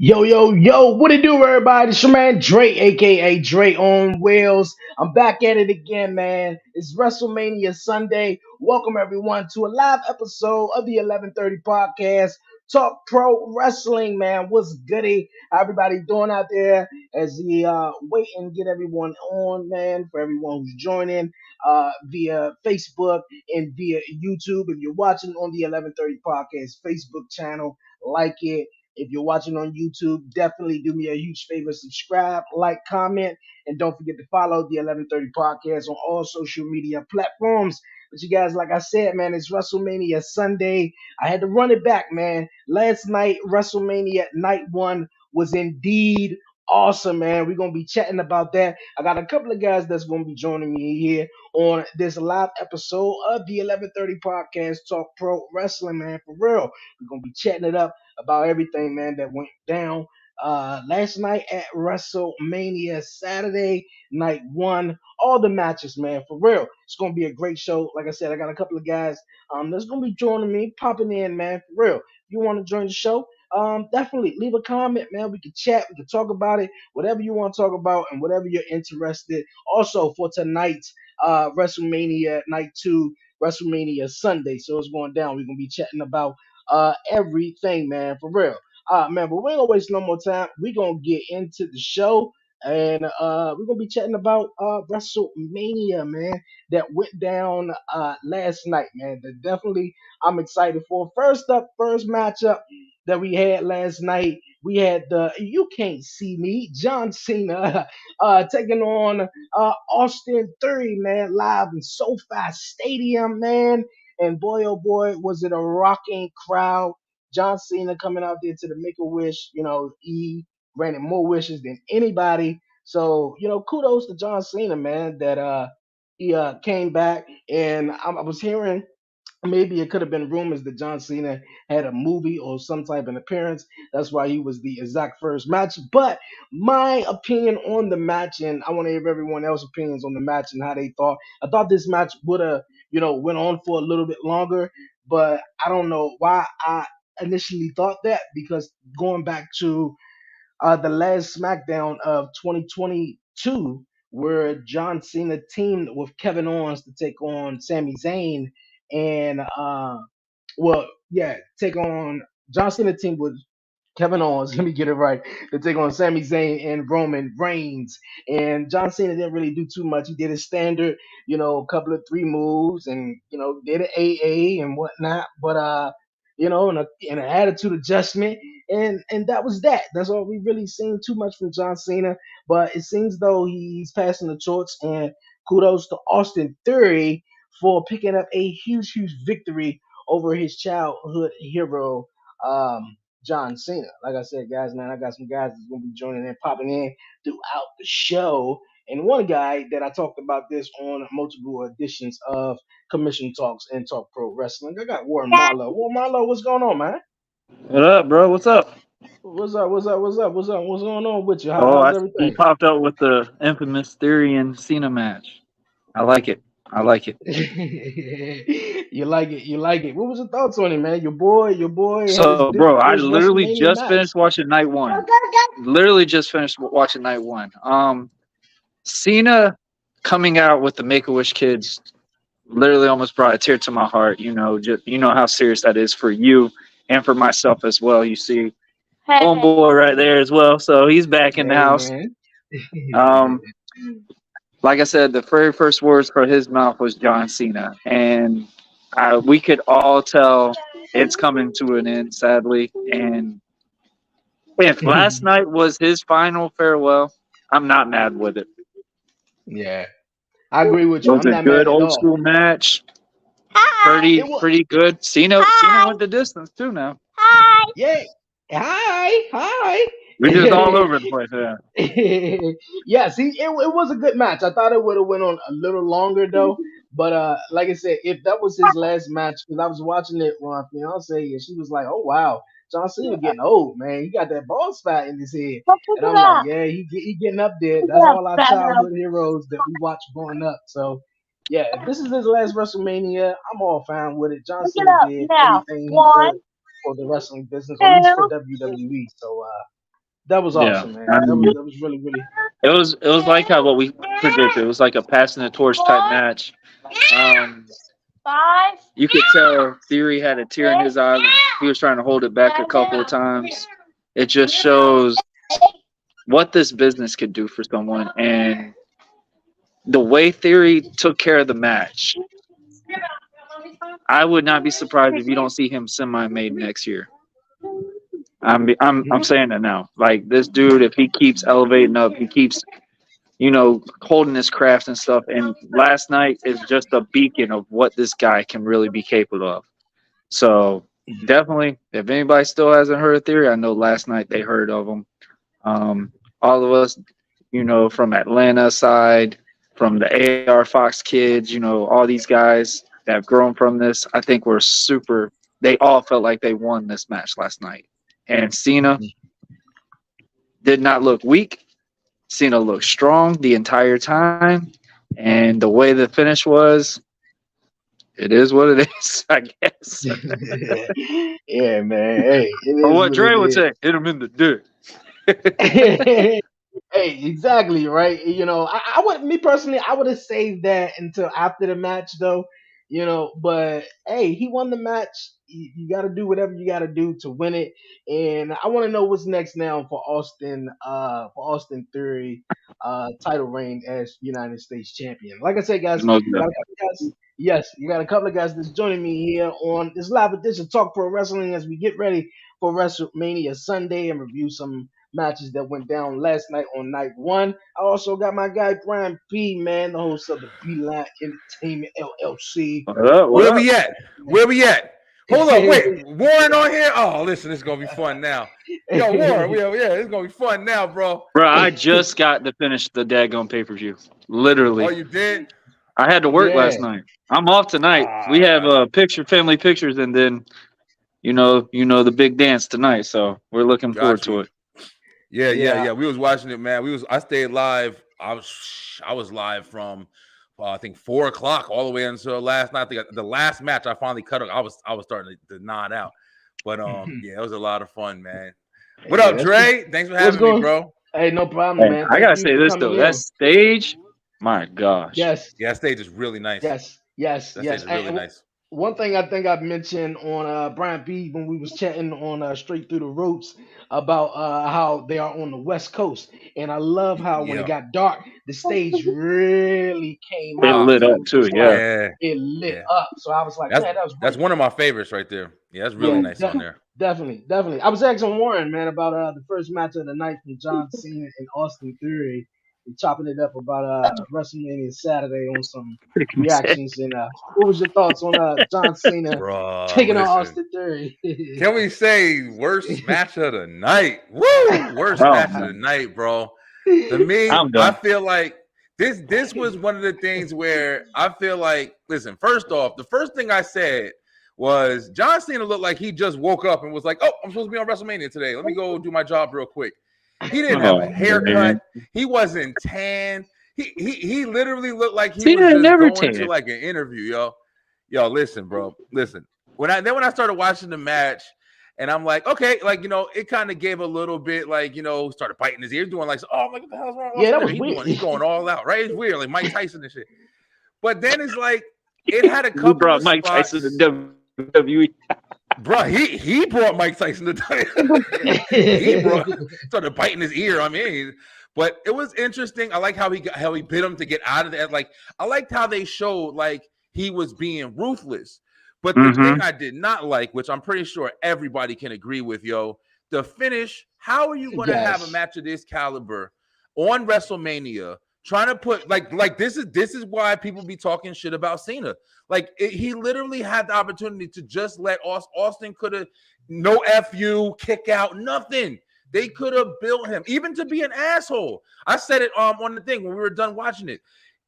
Yo, yo, yo, what it do, everybody? It's your man Dre, aka Dre on Wheels. I'm back at it again, man. It's WrestleMania Sunday. Welcome, everyone, to a live episode of the 11:30 podcast. Talk Pro Wrestling, man. What's goody? How everybody doing out there as we wait and get everyone on, man, for everyone who's joining via Facebook and via YouTube. If you're watching on the 11:30 podcast Facebook channel, like it. If you're watching on YouTube, definitely do me a huge favor, subscribe, like, comment, and don't forget to follow the 11:30 podcast on all social media platforms. But you guys, like I said, man, it's WrestleMania Sunday. I had to run it back, man. Last night, WrestleMania night one was indeed awesome, man. We're gonna be chatting about that. I got a couple of guys that's gonna be joining me here on this live episode of the 11:30 podcast, Talk Pro Wrestling, man. For real, we're gonna be chatting it up about everything, man, that went down last night at WrestleMania Saturday night one. All the matches, man, for real. It's gonna be a great show. Like I said, I got a couple of guys that's gonna be joining me, popping in, man, for real. If you want to join the show, definitely leave a comment, man. We can chat, we can talk about it, whatever you want to talk about, and whatever you're interested. Also for tonight's WrestleMania night two, WrestleMania Sunday. So it's going down. We're gonna be chatting about everything, man, for real. Man, but we ain't gonna waste no more time. We gonna get into the show, and we're gonna be chatting about WrestleMania, man, that went down last night, man. That definitely I'm excited for. First up, first matchup that we had last night. We had the You Can't See Me, John Cena, taking on Austin Theory, man, live in SoFi Stadium, man. And boy, oh boy, was it a rocking crowd. John Cena coming out there to the Make a Wish. He granted more wishes than anybody. So, kudos to John Cena, man, that he came back. And I was hearing maybe it could have been rumors that John Cena had a movie or some type of appearance. That's why he was the exact first match. But my opinion on the match, and I want to hear everyone else's opinions on the match and how they thought. I thought this match would have, went on for a little bit longer, but I don't know why I initially thought that because going back to the last SmackDown of 2022, where John Cena teamed with Kevin Owens to take on Sami Zayn, and take on John Cena teamed with Kevin Owens. Let me get it right. To take on Sami Zayn and Roman Reigns, and John Cena didn't really do too much. He did his standard, a couple of three moves, and did an AA and whatnot, but and an attitude adjustment and that was that. That's all we really seen too much from John Cena. But it seems though he's passing the torch, and kudos to Austin Theory for picking up a huge, huge victory over his childhood hero, John Cena. Like I said, guys, man, I got some guys that's gonna be joining in, popping in throughout the show. And one guy that I talked about this on multiple editions of Commission Talks and Talk Pro Wrestling. I got Warren Marlowe. Warren Marlowe, what's going on, man? What up, bro? What's up? What's up? What's up? What's up? What's up? What's going on with you? Oh, How's I see you everything? popped up with the infamous Theory and Cena match. I like it. I like it. You like it? You like it? What was your thoughts on it, man? Your boy had his So, bro, I first literally WrestleMania just match. finished watching night one. Literally just finished watching night one. Cena coming out with the Make a Wish kids literally almost brought a tear to my heart. Just how serious that is for you and for myself as well. You see, homeboy right there as well. So he's back in the Hey, house. man. Um, like I said, the very first words for his mouth was John Cena, and we could all tell it's coming to an end, sadly. And if last night was his final farewell, I'm not mad with it. Yeah, I agree with It you. was I'm a not good mad at old all. school match, It was. pretty good. Cena went the distance too. Now Yeah. Hi. Hi. we're just all over the place. Yeah. Yeah, see, it was a good match. I thought it would have went on a little longer though. But like I said, if that was his last match, because I was watching it with my fiance and she was like, "Oh wow, John Cena getting old, man. He got that bald spot in his head." And I'm like, "Yeah, he getting up there. That's all our childhood heroes that we watched growing up." So yeah, if this is his last WrestleMania, I'm all fine with it. John Cena did everything he could for the wrestling business, or at least for WWE. So That was Yeah. awesome, man. That was really really. It was like how what we predicted. It was like a passing the torch type match. Um, you could tell Theory had a tear in his eye. He was trying to hold it back a couple of times. It just shows what this business could do for someone, and the way Theory took care of the match. I would not be surprised if you don't see him semi-made next year. I'm saying that now. Like this dude, if he keeps elevating up, he keeps holding his craft and stuff. And last night is just a beacon of what this guy can really be capable of. So definitely, if anybody still hasn't heard of Theory, I know last night they heard of him. All of us, from Atlanta side, from the AR Fox kids, all these guys that have grown from this, I think we're super. They all felt like they won this match last night. And Cena did not look weak. Cena looked strong the entire time. And the way the finish was, it is what it is, I guess. Yeah, man. Hey, it Or is what what it Dre would is. say, hit him in the dick. Hey, exactly right. I would, me personally, I would have saved that until after the match, though. But hey, he won the match. You got to do whatever you got to do to win it. And I want to know what's next now for Austin. For Austin Theory, title reign as United States champion. Like I said, guys, Most we got a couple of guys. Yes, you got a couple of guys that's joining me here on this live edition Talk Pro Wrestling as we get ready for WrestleMania Sunday and review some matches that went down last night on night one. I also got my guy Brian P, man, the host of the B Line Entertainment LLC. What up? What Where up? we at? Where we at? Hold up, wait, Warren on here? Oh, listen, it's gonna be fun now. Yo, Warren, yeah, it's gonna be fun now, bro. Bro, I just got to finish the daggone pay-per-view. Literally. Oh, you did? I had to work Yeah. last night. I'm off tonight. We have family pictures, and then the big dance tonight. So we're looking forward Got to you. it. Yeah. We was watching it, man. I stayed live. I was live from I think 4 o'clock all the way until last night. I think the last match I finally cut up. I was starting to nod out. But yeah, it was a lot of fun, man. What up, Dre? Thanks for having me, bro. Hey, no problem, Hey, man. I Thank gotta you say for this coming though. in. That stage, my gosh. Yes, Yeah, that stage is really nice. yes, yes, That yes. stage is really nice. One thing I think I've mentioned on Brian B when we was chatting on Straight Through the Ropes about how they are on the West Coast, and I love how when it Yeah. got dark, the stage really came It out. lit So up it was too. just like Yeah. Yeah. it lit Yeah. up. So I was like, That's man, that was that's great. one of my favorites right there. Yeah, that's really Yeah, nice on there. definitely, definitely. I was asking Warren, man, about the first match of the night from John Cena and Austin Theory. We chopping it up about WrestleMania Saturday on some reactions. And what was your thoughts on John Cena Bro, taking on listen. Austin Theory? Can we say worst match of the night? Woo! Worst Oh match of the man, night, bro. To me, I'm I done. feel like this was one of the things where I feel like, listen, first off, the first thing I said was John Cena looked like he just woke up and was like, oh, I'm supposed to be on WrestleMania today. Let me go do my job real quick. He didn't have a Oh haircut. man, He wasn't tan. He literally looked like he was Cena just never going to tan. like an interview, yo. Yo, listen, bro. Listen. When I started watching the match, and I'm like, okay, like it kind of gave a little bit, like started biting his ears, doing like, oh, I'm like, what the hell's wrong? Yeah, that was He's weird. going all out, right? It's weird, like Mike Tyson and shit. But then it's like it had a We couple brought of Mike Tyson spots. to WWE. Bro, he brought Mike Tyson to he started biting his ear. I mean, but it was interesting. I like how he bit him to get out of that. Like I liked how they showed like he was being ruthless. But the thing I did not like, which I'm pretty sure everybody can agree with, yo, the finish. How are you going to have a Yes. match of this caliber on WrestleMania? Trying to put like this is why people be talking shit about Cena. Like he literally had the opportunity to just let Austin could have no FU kick out nothing. They could have built him even to be an asshole. I said it on the thing when we were done watching it.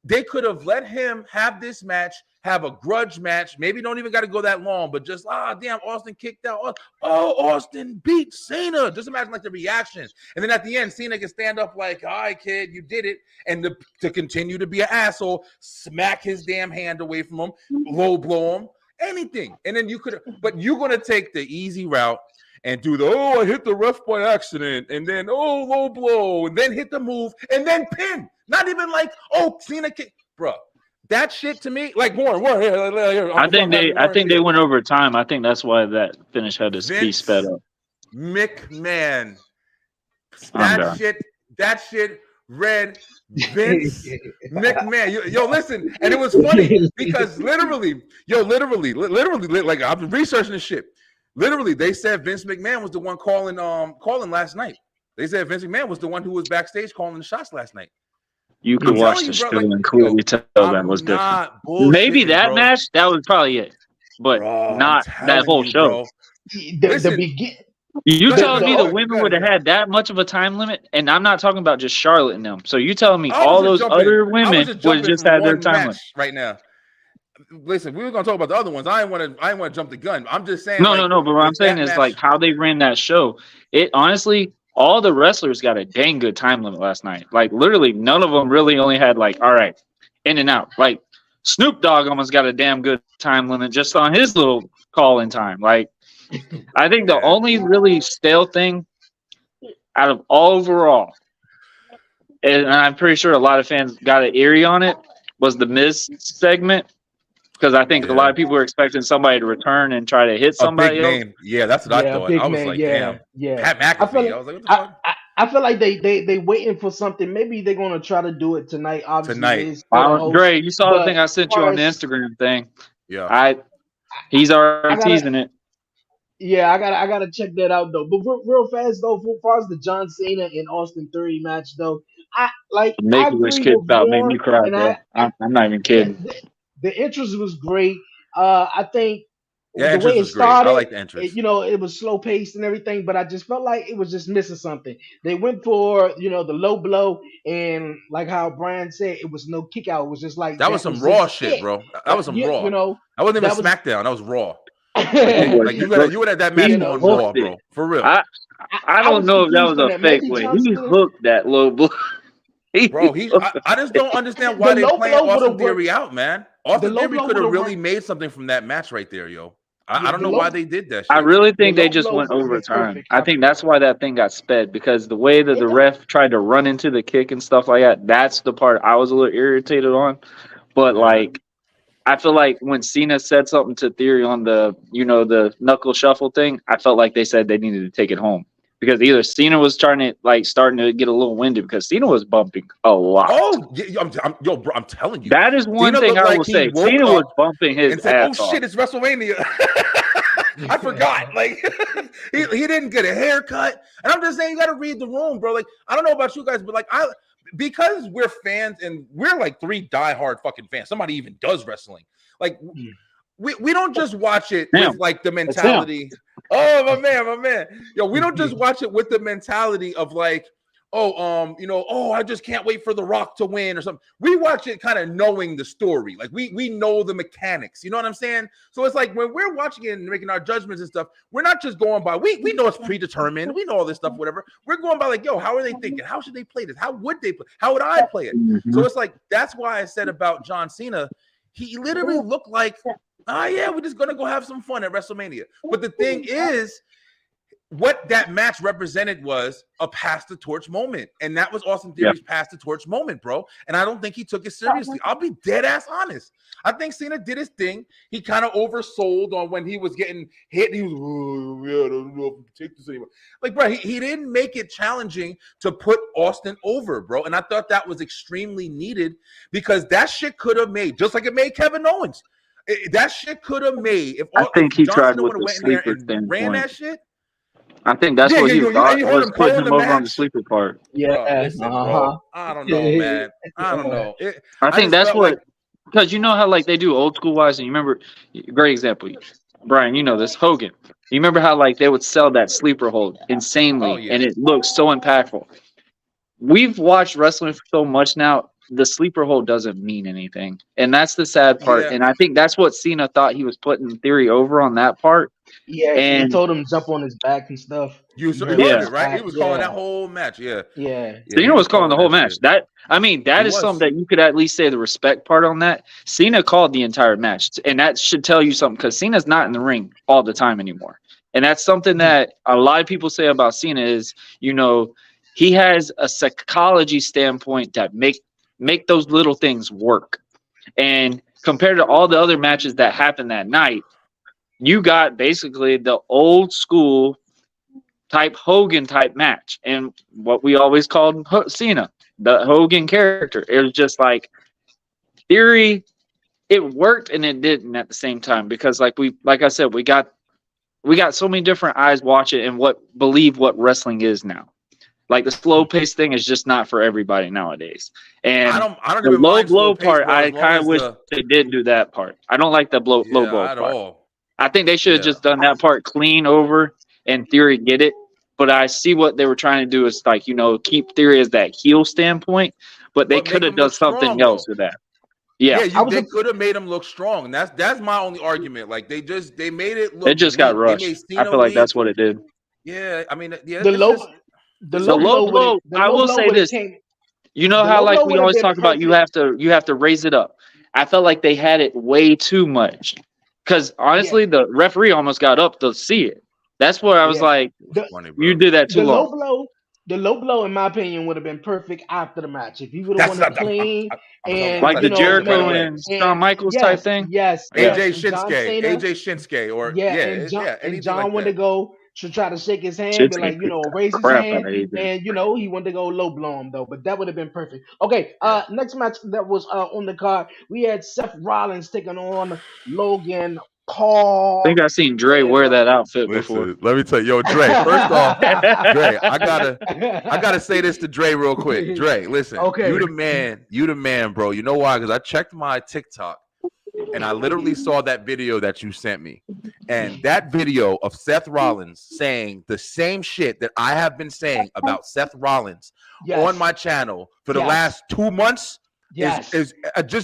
They could have let him have this match, have a grudge match. Maybe don't even got to go that long, but just damn, Austin kicked out. Oh, Austin beat Cena. Just imagine like the reaction, and then at the end, Cena can stand up like, "All right, kid, you did it," and to continue to be an asshole, smack his damn hand away from him, low blow him, anything, and then you could. But you're gonna take the easy route. and do the I hit the ref by accident, and then low blow, and then hit the move, and then pin. Not even like Cena kick, bro. That shit to me, like Warren. Here, I think they went over time. I think that's why that finish had to be sped up. McMahon. That shit read Vince McMahon. Yo, listen, and it was funny because literally, like I've been researching this shit. Literally, they said Vince McMahon was the one calling last night. They said Vince McMahon was the one who was backstage calling the shots last night. You could watch the show and clearly tell that was different. Maybe that match, that was probably it, but not that whole show. You telling me the women would have had that much of a time limit? And I'm not talking about just Charlotte and them. So you telling me all those other women would just have their time limit right now? Listen, we were gonna talk about the other ones. I didn't want to jump the gun. I'm just saying. No. But what I'm saying is like how they ran that show. It honestly, all the wrestlers got a dang good time limit last night. Like literally, none of them really only had like, all right, in and out. Like Snoop Dogg almost got a damn good time limit just on his little call-in time. Like I think the only really stale thing out of all overall, and I'm pretty sure a lot of fans got an eerie on it, was the Miz segment. Because I think a lot of people were expecting somebody to return and try to hit somebody else. Name. Yeah, that's what I thought. I was like, damn. Pat McAfee. I was like, what the fuck? I feel like they waiting for something. Maybe they're gonna try to do it tonight. Obviously, Dre, you saw the thing I sent you on the Instagram thing. Yeah, he's already teasing it. Yeah, I gotta check that out though. But real fast though, as far as the John Cena and Austin Theory match though, I Make-A-Wish kid about made me cry, bro. I'm not even kidding. The interest was great. I think the way it started, I like the interest. It was slow paced and everything, but I just felt like it was just missing something. They went for the low blow, and like how Brian said, it was no kick out. It was just like that was some raw shit, bro. That was some raw. I wasn't even SmackDown. That was raw. Like you would have that match on raw, bro. For real. I don't know if that was a fake way. He hooked that low blow. Bro, I just don't understand why they playing Austin Theory out, man. Austin Theory could have really made something from that match right there, yo. I don't know why they did that shit. I really think they just went overtime. I think that's why that thing got sped, because the way that the ref tried to run into the kick and stuff like that, that's the part I was a little irritated on. But like, I feel like when Cena said something to Theory on the knuckle shuffle thing, I felt like they said they needed to take it home. Because either Cena was starting to get a little winded, because Cena was bumping a lot. Oh, bro, I'm telling you. That is one thing I will say. Cena was bumping his ass off. Oh shit, it's WrestleMania. I forgot. Like he didn't get a haircut. And I'm just saying, you got to read the room, bro. Like, I don't know about you guys, but like because we're fans and we're like 3 diehard fucking fans. Somebody even does wrestling. Like we don't just watch it with like the mentality. Oh, my man. Yo, we don't just watch it with the mentality of like, I just can't wait for The Rock to win or something. We watch it kind of knowing the story. Like we know the mechanics. You know what I'm saying? So it's like when we're watching it and making our judgments and stuff, we're not just going by, we know it's predetermined. We know all this stuff, whatever. We're going by like, yo, how are they thinking? How should they play this? How would they play? How would I play it? Mm-hmm. So it's like, that's why I said about John Cena, he literally looked like, we're just going to go have some fun at WrestleMania. But the thing is, what that match represented was a pass the torch moment. And that was Austin Theory's pass the torch moment, bro. And I don't think he took it seriously. I'll be dead ass honest. I think Cena did his thing. He kind of oversold on when he was getting hit. He was, I don't know if I can take this anymore. Like, bro, he didn't make it challenging to put Austin over, bro. And I thought that was extremely needed, because that shit could have made, just like it made Kevin Owens. That shit could have made. If I think he tried with the sleeper standpoint. Ran that shit. I think that's what he thought was putting him over on the sleeper part. Yeah, bro, I don't know, man. I don't know. I think that's what, because you know how like they do old school wise, and you remember, great example, Brian. You know this, Hogan. You remember how like they would sell that sleeper hold insanely, and it looks so impactful. We've watched wrestling for so much now. The sleeper hold doesn't mean anything, and that's the sad part. And I think that's what Cena thought he was putting Theory over on that part. Yeah, and he told him to jump on his back and stuff. Right? He was calling that whole match. Yeah. Cena was calling the whole match. That is something that you could at least say the respect part on that. Cena called the entire match, and that should tell you something, because Cena's not in the ring all the time anymore. And that's something that a lot of people say about Cena is, you know, he has a psychology standpoint that make those little things work. And compared to all the other matches that happened that night, you got basically the old school type Hogan type match, and what we always called Cena, the Hogan character. It was just like Theory. It worked and it didn't at the same time, because like I said, we got so many different eyes watching and believe what wrestling is now. Like the slow pace thing is just not for everybody nowadays. And I don't the even low mind blow slow pace, part, bro, I as long kind as of wish they didn't do that part. I don't like the low blow at part. all. I think they should have Yeah. just done that part clean over and Theory get it. But I see what they were trying to do is, like, you know, keep Theory as that heel standpoint, but they But could make have him done look something strong, else though. with that. Yeah. They could have made him look strong. And that's my only argument. Like they made it look It just got weak. They rushed. made I Cena feel like weak. that's what it did. Yeah, I mean, yeah, The it's low, just the The low low blow would have, blow, the I low will blow say would have this. came. You know The how, low like, blow we would have always been talk about you perfect. have to raise it up. I felt like they had it way too much. Because honestly, the referee almost got up to see it. That's where I was Yeah. like, The funny, you bro. did that too the long. low blow, in my opinion, would have been perfect after the match. If you would have That's won it not. clean I'm telling you, and Like that's the it right Jericho away. and Shawn Michaels type thing. yes, Yeah. AJ and John Shinsuke, Cena, AJ Shinsuke, or and anything John like went to that. go to try to shake his hand, be Shit's gonna like, kick raise the his crap out hand, of AJ. and he wanted to go low blow him though, but that would have been perfect. Okay, Yeah. next match that was on the card, we had Seth Rollins taking on Logan I think Paul. I've seen Dre wear that outfit before. Listen, let me tell you, yo, Dre. First off, Dre, I gotta say this to Dre real quick. Dre, listen, Okay. you the man, bro. You know why? Because I checked my TikTok and I literally saw that video that you sent me. And that video of Seth Rollins saying the same shit that I have been saying about Seth Rollins Yes. on my channel for the Yes. last 2 months Yes. is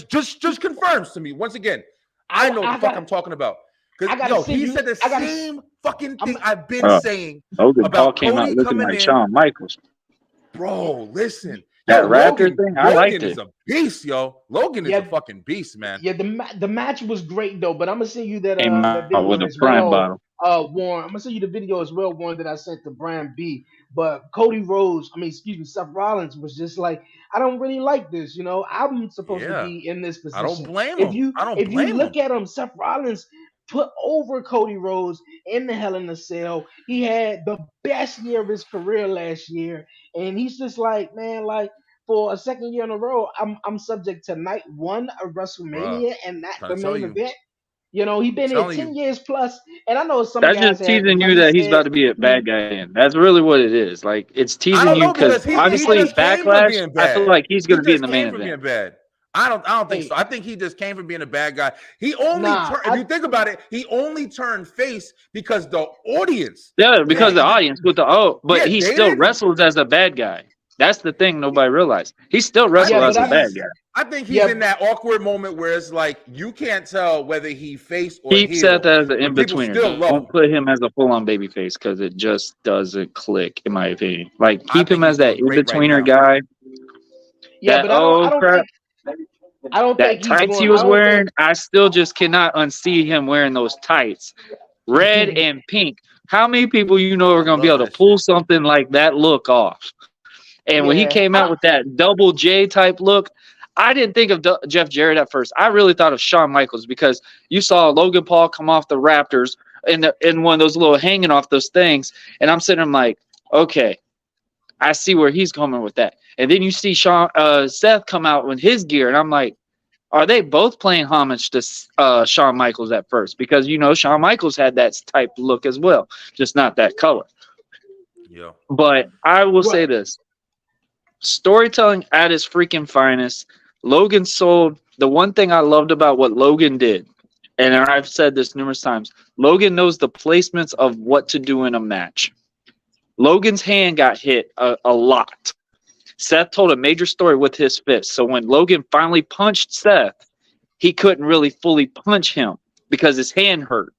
just confirms to me once again. I know what the fuck I'm talking about. Because he said the same fucking thing I've been saying Logan Paul about came out Cody looking coming like in. Shawn Michaels. Bro, listen. That Raptor Logan, thing, I liked is it. a beast, yo. Logan is Yeah. a fucking beast, man. Yeah, the match was great though, but I'm gonna send you that Came that out video with a as prime well, bottle. Warren. I'm gonna send you the video as well, Warren, that I sent to Brian B. But Seth Rollins was just like, I don't really like this. I'm supposed to Yeah. be in this I don't position. blame If him. you I don't if you blame look him. at him, Seth Rollins put over Cody Rhodes in the Hell in a Cell. He had the best year of his career last year, and he's just like, man, like, for a second year in a row, I'm subject to night one of Bruh, WrestleMania and not trying the to tell main you. event. He been here Telling 10 you. years plus, and I know some That's guys just have, teasing like you you that he's said, about to be a bad guy in. That's really what it is. Like, it's I teasing don't you know, because because he honestly, just came from Backlash, being I feel bad. like he's going He to be in just the main came from event. being bad. I don't think hey, so. I think he just came from being a bad guy. He only nah, turned, if you think about it, he only turned face because the audience. Yeah, because yeah, the audience with but Yeah, he they still didn't. wrestles as a bad guy. That's the thing nobody realized. He still I wrestles yeah, think as but a bad guy. I think he's yeah, in that awkward moment where it's like you can't tell whether he face or Keep Seth heel, as an but people in-betweener. still love Don't him. put him as a full-on babyface because it just doesn't click, in my opinion. Like, I keep him think he's as that doing great right in-betweener now. guy. yeah, but Oh crap, I don't that think he's tights he going. I was don't wearing, think. I still just cannot unsee him wearing those tights. Red and pink. How many people are going to be Love able to that pull shit. something like that look off? And when he Yeah, came out with that double J type look, I didn't think of Jeff Jarrett at first. I really thought of Shawn Michaels because you saw Logan Paul come off the Raptors in one of those little hanging off those things, and I'm sitting there like, okay, I see where he's coming with that. And then you see Seth come out with his gear, and I'm like, are they both playing homage to Shawn Michaels at first? Because Shawn Michaels had that type look as well, just not that color. Yeah. But I will say right. this. Storytelling at its freaking finest. Logan sold. The one thing I loved about what Logan did, and I've said this numerous times, Logan knows the placements of what to do in a match. Logan's hand got hit a lot. Seth told a major story with his fist. So when Logan finally punched Seth, he couldn't really fully punch him because his hand hurt.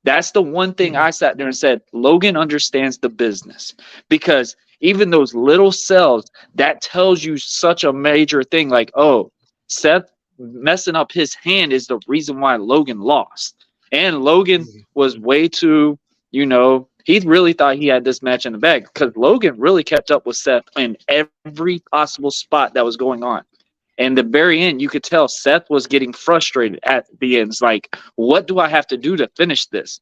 That's the one thing I sat there and said, Logan understands the business, because even those little cells, that tells you such a major thing. Like, oh, Seth messing up his hand is the reason why Logan lost. And Logan was way too he really thought he had this match in the bag because Logan really kept up with Seth in every possible spot that was going on. And the very end, you could tell Seth was getting frustrated at the end. It's like, what do I have to do to finish this?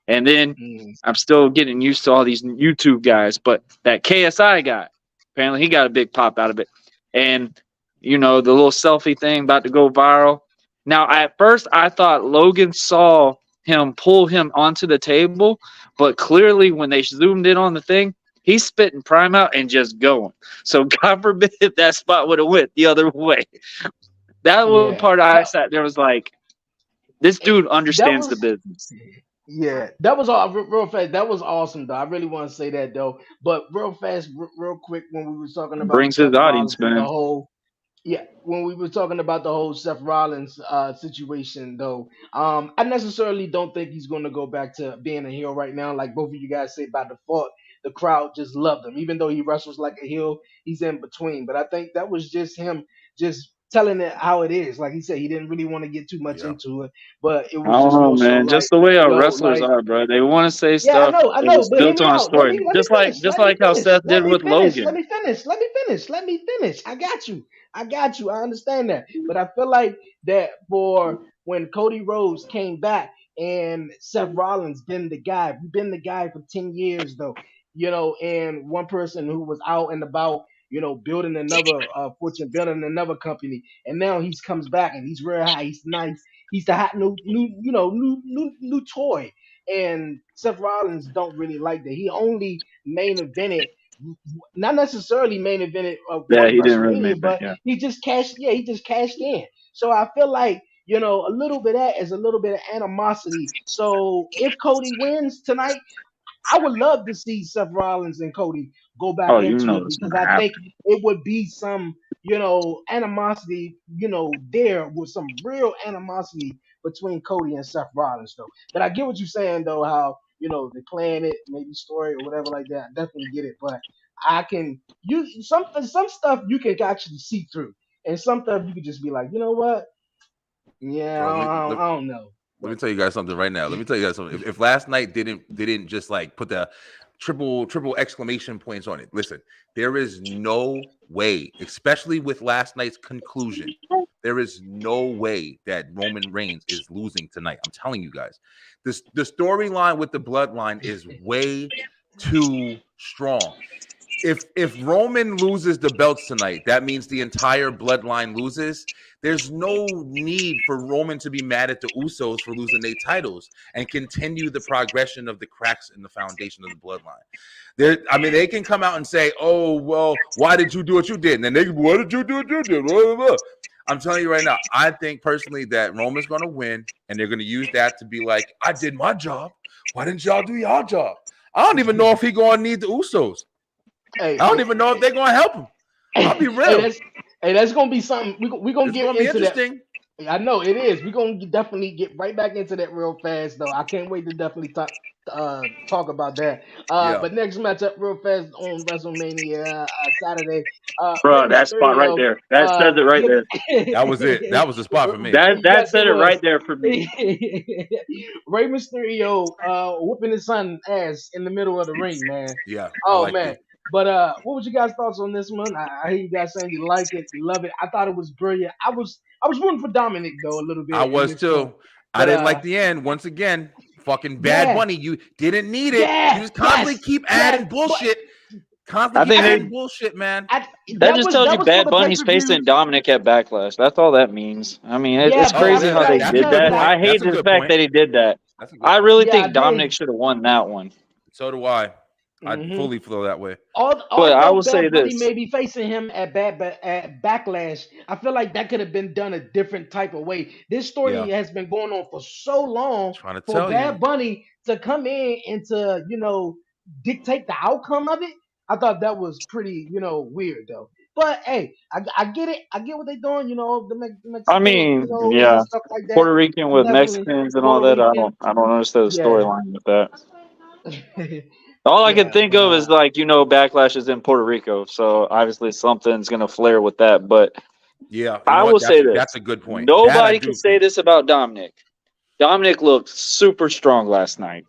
And then Mm. I'm still getting used to all these YouTube guys, but that KSI guy, apparently he got a big pop out of it. And, the little selfie thing about to go viral. Now, at first, I thought Logan saw him pull him onto the table, but clearly when they zoomed in on the thing, he's spitting prime out and just going. So God forbid if that spot would have went the other way. That was Yeah. part I sat there was like, this dude That understands the was business. Yeah, that was all real fast. That was awesome, though. I really want to say that though. But real fast, real quick, when we were talking about Brings his Seth audience, Rollins and the man. whole yeah, when we were talking about the whole Seth Rollins situation, though, I necessarily don't think he's going to go back to being a heel right now. Like both of you guys say, by default, the crowd just loved him, even though he wrestles like a heel. He's in between, but I think that was just him just telling it how it is. Like he said, he didn't really want to get too much Yeah. into it, but it I was don't just know, more so man. like, Just the way our wrestlers like are, bro. They want to say yeah, stuff, I but know, it's but hear built me on a out. Let story. me Just like finish. just Let me like how finish. Seth Let did me with finish. Let Logan. me finish. Let me finish. Let me finish. I got you. I got you. I understand that. But I feel like that for when Cody Rhodes came back and Seth Rollins been the guy, been the guy for 10 years though, and one person who was out and about, building another fortune, building another company, and now he's comes back and he's real high. He's nice. He's the hot new, new toy, and Seth Rollins don't really like that. He only main evented, not necessarily main evented Yeah, one he didn't really WrestleMania, make that. but Yeah. he just cashed. Yeah, he just cashed in. So I feel like a little bit of that is a little bit of animosity. So if Cody wins tonight, I would love to see Seth Rollins and Cody go back Oh, into it it's because gonna I think happen. it would be some, animosity, there with some real animosity between Cody and Seth Rollins though. But I get what you're saying though, how they plan it, maybe story or whatever like that. I definitely get it, but I can some stuff you can actually see through, and some stuff you can just be like, you know what? Yeah, Bro, I don't know, let but me tell you guys something right now. Let me tell you guys something. If last night didn't just like put the triple exclamation points on it. Listen, there is no way, especially with last night's conclusion, there is no way that Roman Reigns is losing tonight. I'm telling you guys. The storyline with the bloodline is way too strong. If Roman loses the belts tonight, that means the entire bloodline loses. There's no need for Roman to be mad at the Usos for losing their titles and continue the progression of the cracks in the foundation of the bloodline. They can come out and say, "Oh, well, why did you do what you did?" And then "What did you do what you did?" Blah, blah, blah. I'm telling you right now, I think personally that Roman's going to win, and they're going to use that to be like, "I did my job. Why didn't y'all do y'all job?" I don't even know if he going to need the Usos. hey, I don't even know if they're gonna help him. I'll be hey, real. that's gonna be something. We gonna It's get gonna be into that. interesting. I know it is. We're gonna definitely get right back into that real fast, though. I can't wait to definitely talk about that. Yeah. But next matchup, real fast on WrestleMania Saturday. Rey Bro, that spot right Mysterio. there. That says it right Give there. That was it. That was the spot for me. That yes, it said it right was. there for me. Rey Mysterio whooping his son ass in the middle of the ring, man. Yeah, I Oh liked man. it. But what was you guys' thoughts on this one? I hear you guys saying you like it, you love it. I thought it was brilliant. I was rooting for Dominic though a little I bit in was this one. too. I But didn't like the end. Once again, fucking Bad yeah, Bunny. You didn't need it. You yeah, just constantly yes, keep yes. adding But bullshit. Constantly I keep think I adding didn't. bullshit, man. I that that just was tells you that was for Bad the pay Bunny's per view. facing Dominic at Backlash. That's all that means. I mean, Yeah, it's but Oh, I crazy feel how yeah, they like that's a did good because that. point. I That's hate a the good fact point. that he did that. That's a good I point. really yeah, I think did. Dominic should have won that one. So do I. I Hmm. fully feel that way. But I Although will say Bad Bunny this. may be facing him at Backlash, I feel like that could have been done a different type of way. This story Yeah. has been going on for so long Trying to for tell you. Bad Bunny to come in and to dictate the outcome of it. I thought that was pretty weird though. But hey, I get it. I get what they're doing. The I Mexican mean, and yeah, stuff like that. Puerto Rican I with definitely Mexicans and all Puerto that. Rican. I don't understand the Yeah, storyline with that. All I can yeah, think but of is like Backlash is in Puerto Rico, so obviously something's gonna flare with that. But Yeah, you know I what? will say That's this: a good point. That I nobody can do say think. this about Dominic. Dominic looked super strong last night.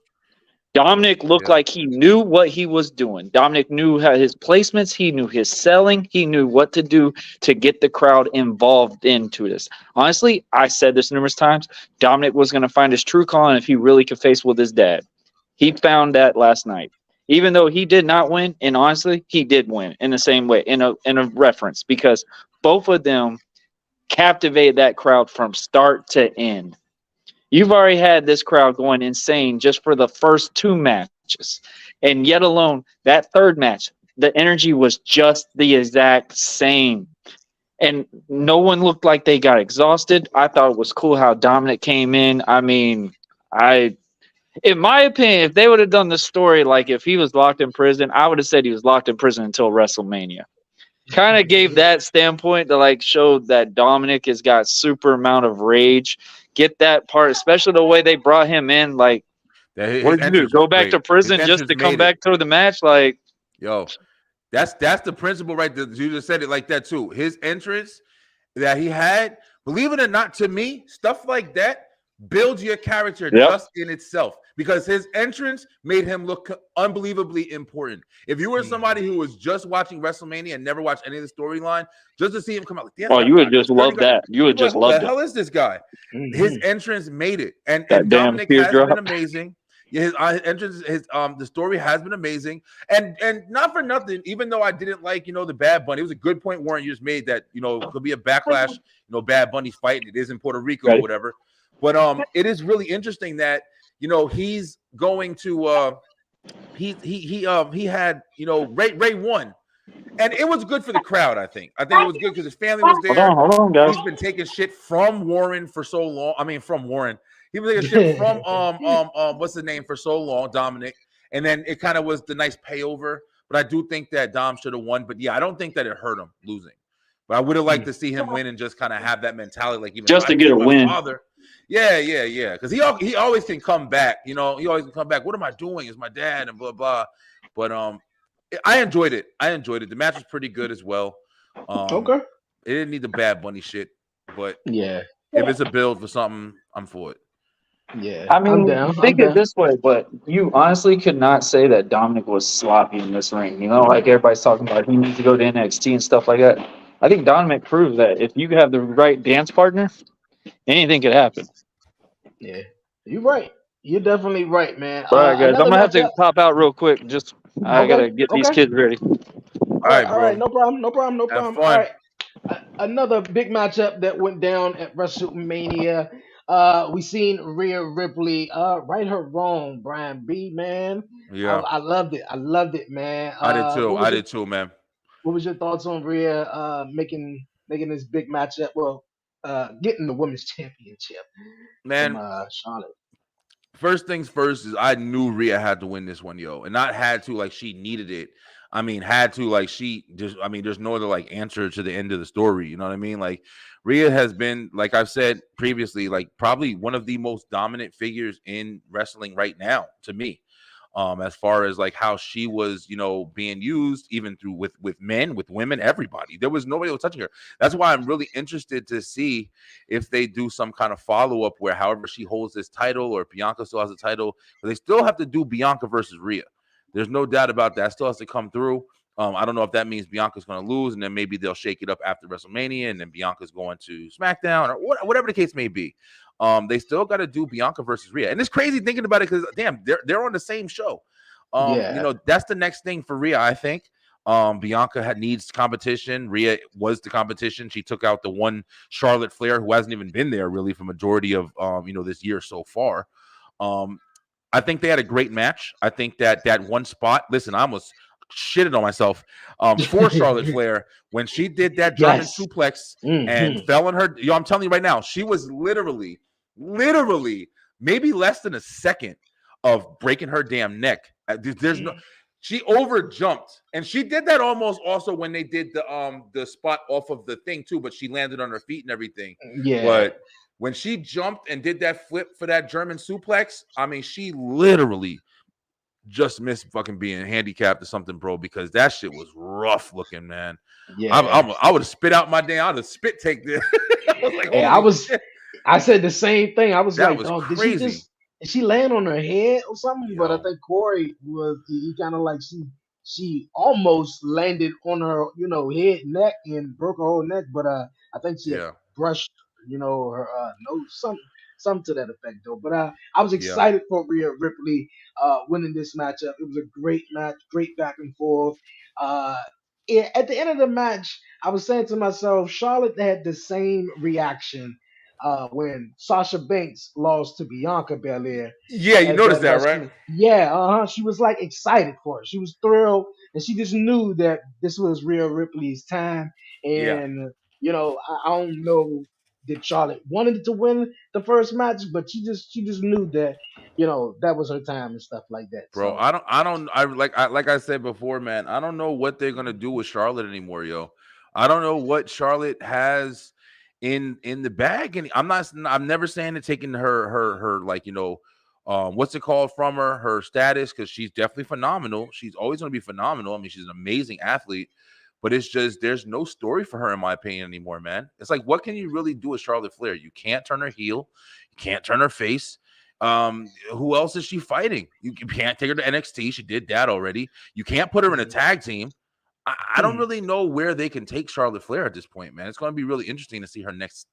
Dominic looked Yeah. like he knew what he was doing. Dominic knew how his placements, he knew his selling, he knew what to do to get the crowd involved into this. Honestly, I said this numerous times. Dominic was going to find his true calling if he really could face with his dad. He found that last night. Even though he did not win, and honestly, he did win in the same way, in a reference, because both of them captivated that crowd from start to end. You've already had this crowd going insane just for the first two matches. And yet alone, that third match, the energy was just the exact same. And no one looked like they got exhausted. I thought it was cool how Dominic came in. I mean, in my opinion, if they would have done the story like if he was locked in prison, I would have said he was locked in prison until WrestleMania. Kind of gave that standpoint to like show that Dominic has got super amount of rage. Get that part, especially the way they brought him in. Like, what His did you do? entrance was Go back great. to His prison just entrance to come made it. back to the match? Like, Yo, that's the principle right there. You just said it like that too. His entrance that he had, believe it or not, to me, stuff like that builds your character yep, just in itself because his entrance made him look unbelievably important. If you were somebody who was just watching WrestleMania and never watched any of the storyline, just to see him come out like, damn, oh, got you would this just love that. You would you'd be like, just who the loved it. hell is this guy? His entrance made it, and That damn Dominic has teardrop. been amazing. Yeah, his entrance, the story has been amazing, and not for nothing. Even though I didn't like, the Bad Bunny, it was a good point, Warren. You just made that, could be a backlash. Bad Bunny's fighting. It is in Puerto Rico or Ready? whatever, but it is really interesting that he's going to he had Ray won, and it was good for the crowd. I think it was good because his family was there. Hold on, guys. He's been taking shit from Warren for so long. I mean, from Warren. He was taking shit from what's the name for so long, Dominic. And then it kind of was the nice payover. But I do think that Dom should have won. But yeah, I don't think that it hurt him losing. But I would have liked to see him win and just kind of have that mentality, like even Just to get a win. Father. Yeah. Because he always can come back. He always can come back. What am I doing? Is my dad and blah blah. But I enjoyed it. The match was pretty good as well. Okay. It didn't need the Bad Bunny shit, but Yeah. if it's a build for something, I'm for it. Yeah. I mean, I'm down. think it this way, but you honestly could not say that Dominic was sloppy in this ring. Like everybody's talking about, he needs to go to NXT and stuff like that. I think Dominic proved that if you have the right dance partner, anything could happen. Yeah. You're right. You're definitely right, man. All right, guys, I'm Another gonna have to matchup. pop out real quick. I Okay. gotta get these kids ready. All right, All bro. right. No problem. Have All fun. right. Another big matchup that went down at WrestleMania. We seen Rhea Ripley right her wrong, Brian B. Man. Yeah, I loved it. I loved it, man. I did too. What was your Man. What was your thoughts on Rhea making this big matchup? Well, getting the women's championship from Man, Charlotte. first things first is I knew Rhea had to win this one, yo, and not had to like she needed it. I mean, had to like she just. I mean, there's no other like answer to the end of the story. You know what I mean? Like Rhea has been, like I've said previously, like probably one of the most dominant figures in wrestling right now to me. As far as like how she was, being used even through with men, with women, everybody. There was nobody that was touching her. That's why I'm really interested to see if they do some kind of follow-up where however she holds this title or Bianca still has a title, but they still have to do Bianca versus Rhea. There's no doubt about that. Still has to come through. I don't know if that means Bianca's going to lose, and then maybe they'll shake it up after WrestleMania, and then Bianca's going to SmackDown or whatever the case may be. They still got to do Bianca versus Rhea, and it's crazy thinking about it because damn, they're on the same show. That's the next thing for Rhea, I think. Bianca needs competition. Rhea was the competition. She took out the one Charlotte Flair who hasn't even been there really for majority of this year so far. I think they had a great match. I think that one spot. Listen, I almost shitted on myself for Charlotte Flair when she did that German suplex and fell on her. I'm telling you right now, she was literally maybe less than a second of breaking her damn neck. There's no. She over jumped, and she did that almost also when they did the spot off of the thing too. But she landed on her feet and everything. Yeah. But when she jumped and did that flip for that German suplex, I mean, she literally just missed fucking being handicapped or something, bro, because that shit was rough looking, man. Yeah. I would have spit out my damn, I would have spit take this. I said the same thing. I was like, oh, crazy. and she landed on her head or something. But I Yo, think Corey was he kind of like she almost landed on her head neck and broke her whole neck. But I think she had yeah, brushed her nose some to that effect though. But I was yeah, excited for Rhea Ripley winning this matchup. It was a great match, great back and forth. Uh, at the end of the match, I was saying to myself, Charlotte had the same reaction when Sasha Banks lost to Bianca Belair yeah. You at noticed that that, right? WrestleMania. Yeah, she was like excited for it. She was thrilled, and she just knew that this was Rhea Ripley's time. Yeah. And I don't know that Charlotte wanted to win the first match, but she just knew that that was her time and stuff like that. Bro, So like I said before, man. I don't know what they're gonna do with Charlotte anymore, yo. I don't know what Charlotte has in the bag, and I'm never saying to taking her like what's it called from her status, because she's definitely phenomenal. She's always gonna be phenomenal. I mean, she's an amazing athlete, but it's just there's no story for her in my opinion anymore, man. It's like, what can you really do with Charlotte Flair? You can't turn her heel, you can't turn her face. Who else is she fighting? You can't take her to NXT. She did that already. You can't put her in a tag team. I don't really know where they can take Charlotte Flair at this point, man. It's going to be really interesting to see her next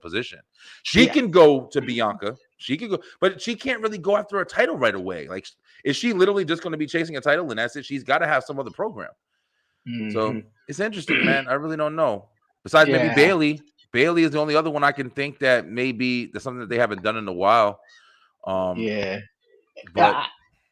position. She yeah, can go to Bianca. She can go, but she can't really go after a title right away. Like, is she literally just going to be chasing a title and that's it? She's got to have some other program. So hmm it's interesting, man. I really don't know. Besides maybe yeah, Bailey. Bailey is the only other one I can think that maybe there's something that they haven't done in a while. Um, yeah. but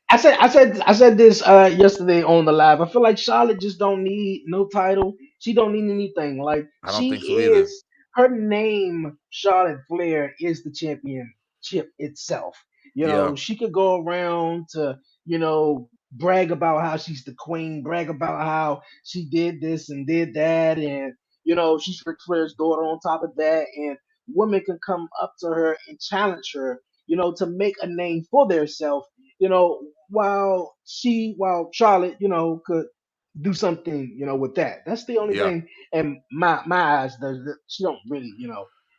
I said this yesterday on the live. I feel like Charlotte just don't need no title. She don't need anything. Like I don't she think so either. is her name, Charlotte Flair, is the championship itself. Yeah. She could go around to, brag about how she's the queen, brag about how she did this and did that, and she's Ric Flair's daughter on top of that, and women can come up to her and challenge her, to make a name for themselves, while Charlotte, could do something, with that. That's the only Yeah. thing in my eyes. She don't really,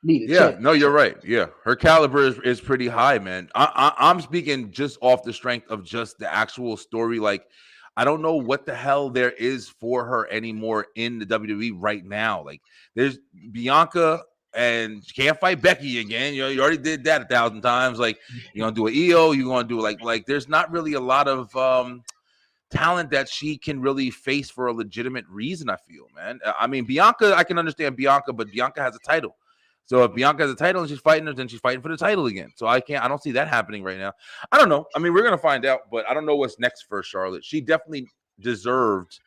need a Yeah, no, you're championship. right. Yeah, her caliber is pretty high, man. I'm speaking just off the strength of just the actual story. Like, I don't know what the hell there is for her anymore in the WWE right now. Like, there's Bianca, and she can't fight Becky again. You already did that 1,000 times. Like, you're gonna do an EO, you're gonna do like. There's not really a lot of talent that she can really face for a legitimate reason. I feel, man. I mean, Bianca, I can understand Bianca, but Bianca has a title. So if Bianca has a title and she's fighting her, then she's fighting for the title again. So I don't see that happening right now. I don't know. I mean, we're gonna find out, but I don't know what's next for Charlotte. She definitely deserved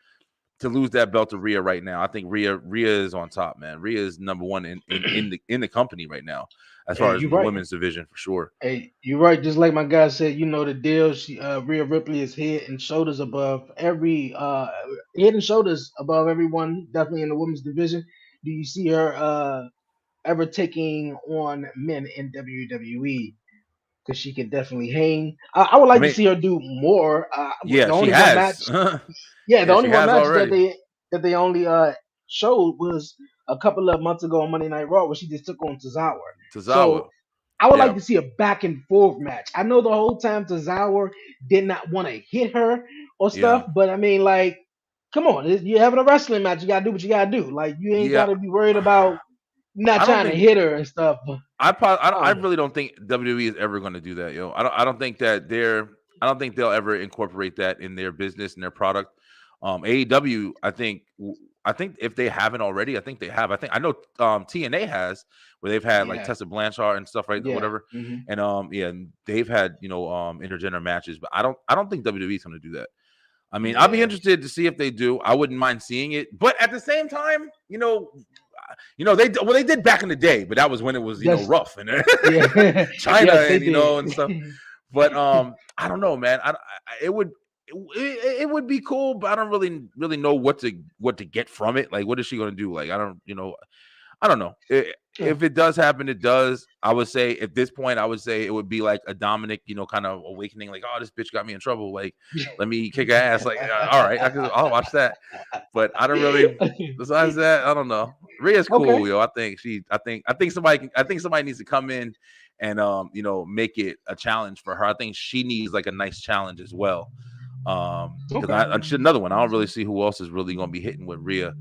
to lose that belt to Rhea right now. I think Rhea is on top, man. Rhea is number one in the company right now, as Hey, far as you in the right. women's division for sure. Hey, you're right. Just like my guy said, the deal. Rhea Ripley is head and shoulders above head and shoulders above everyone. Definitely in the women's division. Do you see her ever taking on men in WWE? Because she can definitely hang. I would I like to mean, see her do more. yeah, The she only one has. match, yeah, the Yeah, only she one has match already. that they only showed was a couple of months ago on Monday Night Raw where she just took on Tozawa. Tozawa. So I would like Yeah. to see a back and forth match. I know the whole time Tozawa did not want to hit her or Yeah. stuff, but I mean, like, come on, you're having a wrestling match. You gotta do what you gotta do. Like, you ain't Yeah. gotta be worried about not I don't trying to think hit her and stuff. I Um, really don't think WWE is ever going to do that, yo. I don't think that I don't think they'll ever incorporate that in their business and their product. AEW, I think if they haven't already, I think they have. I know TNA has, where they've had like yeah, Tessa Blanchard and stuff, right? yeah. Whatever. hmm And yeah, and they've had, intergender matches, but I don't think WWE is going to do that. I mean, I'll be Yeah, interested to see if they do. I wouldn't mind seeing it, but at the same time, they did back in the day, but that was when it was that's rough and yeah, China yes, they and did. and stuff. But I don't know, man. It would it would be cool, but I don't really know what to get from it. Like, what is she going to do? Like, I don't I don't know. If it does happen, it does. I would say at this point, I would say it would be like a Dominic, kind of awakening. Like, oh, this bitch got me in trouble. Like, let me kick her ass. Like, all right, I'll watch that. But I don't really. Besides that, I don't know. Rhea's Okay. cool, yo. I think somebody needs to come in and make it a challenge for her. I think she needs like a nice challenge as well. Because Okay. another one. I don't really see who else is really going to be hitting with Rhea.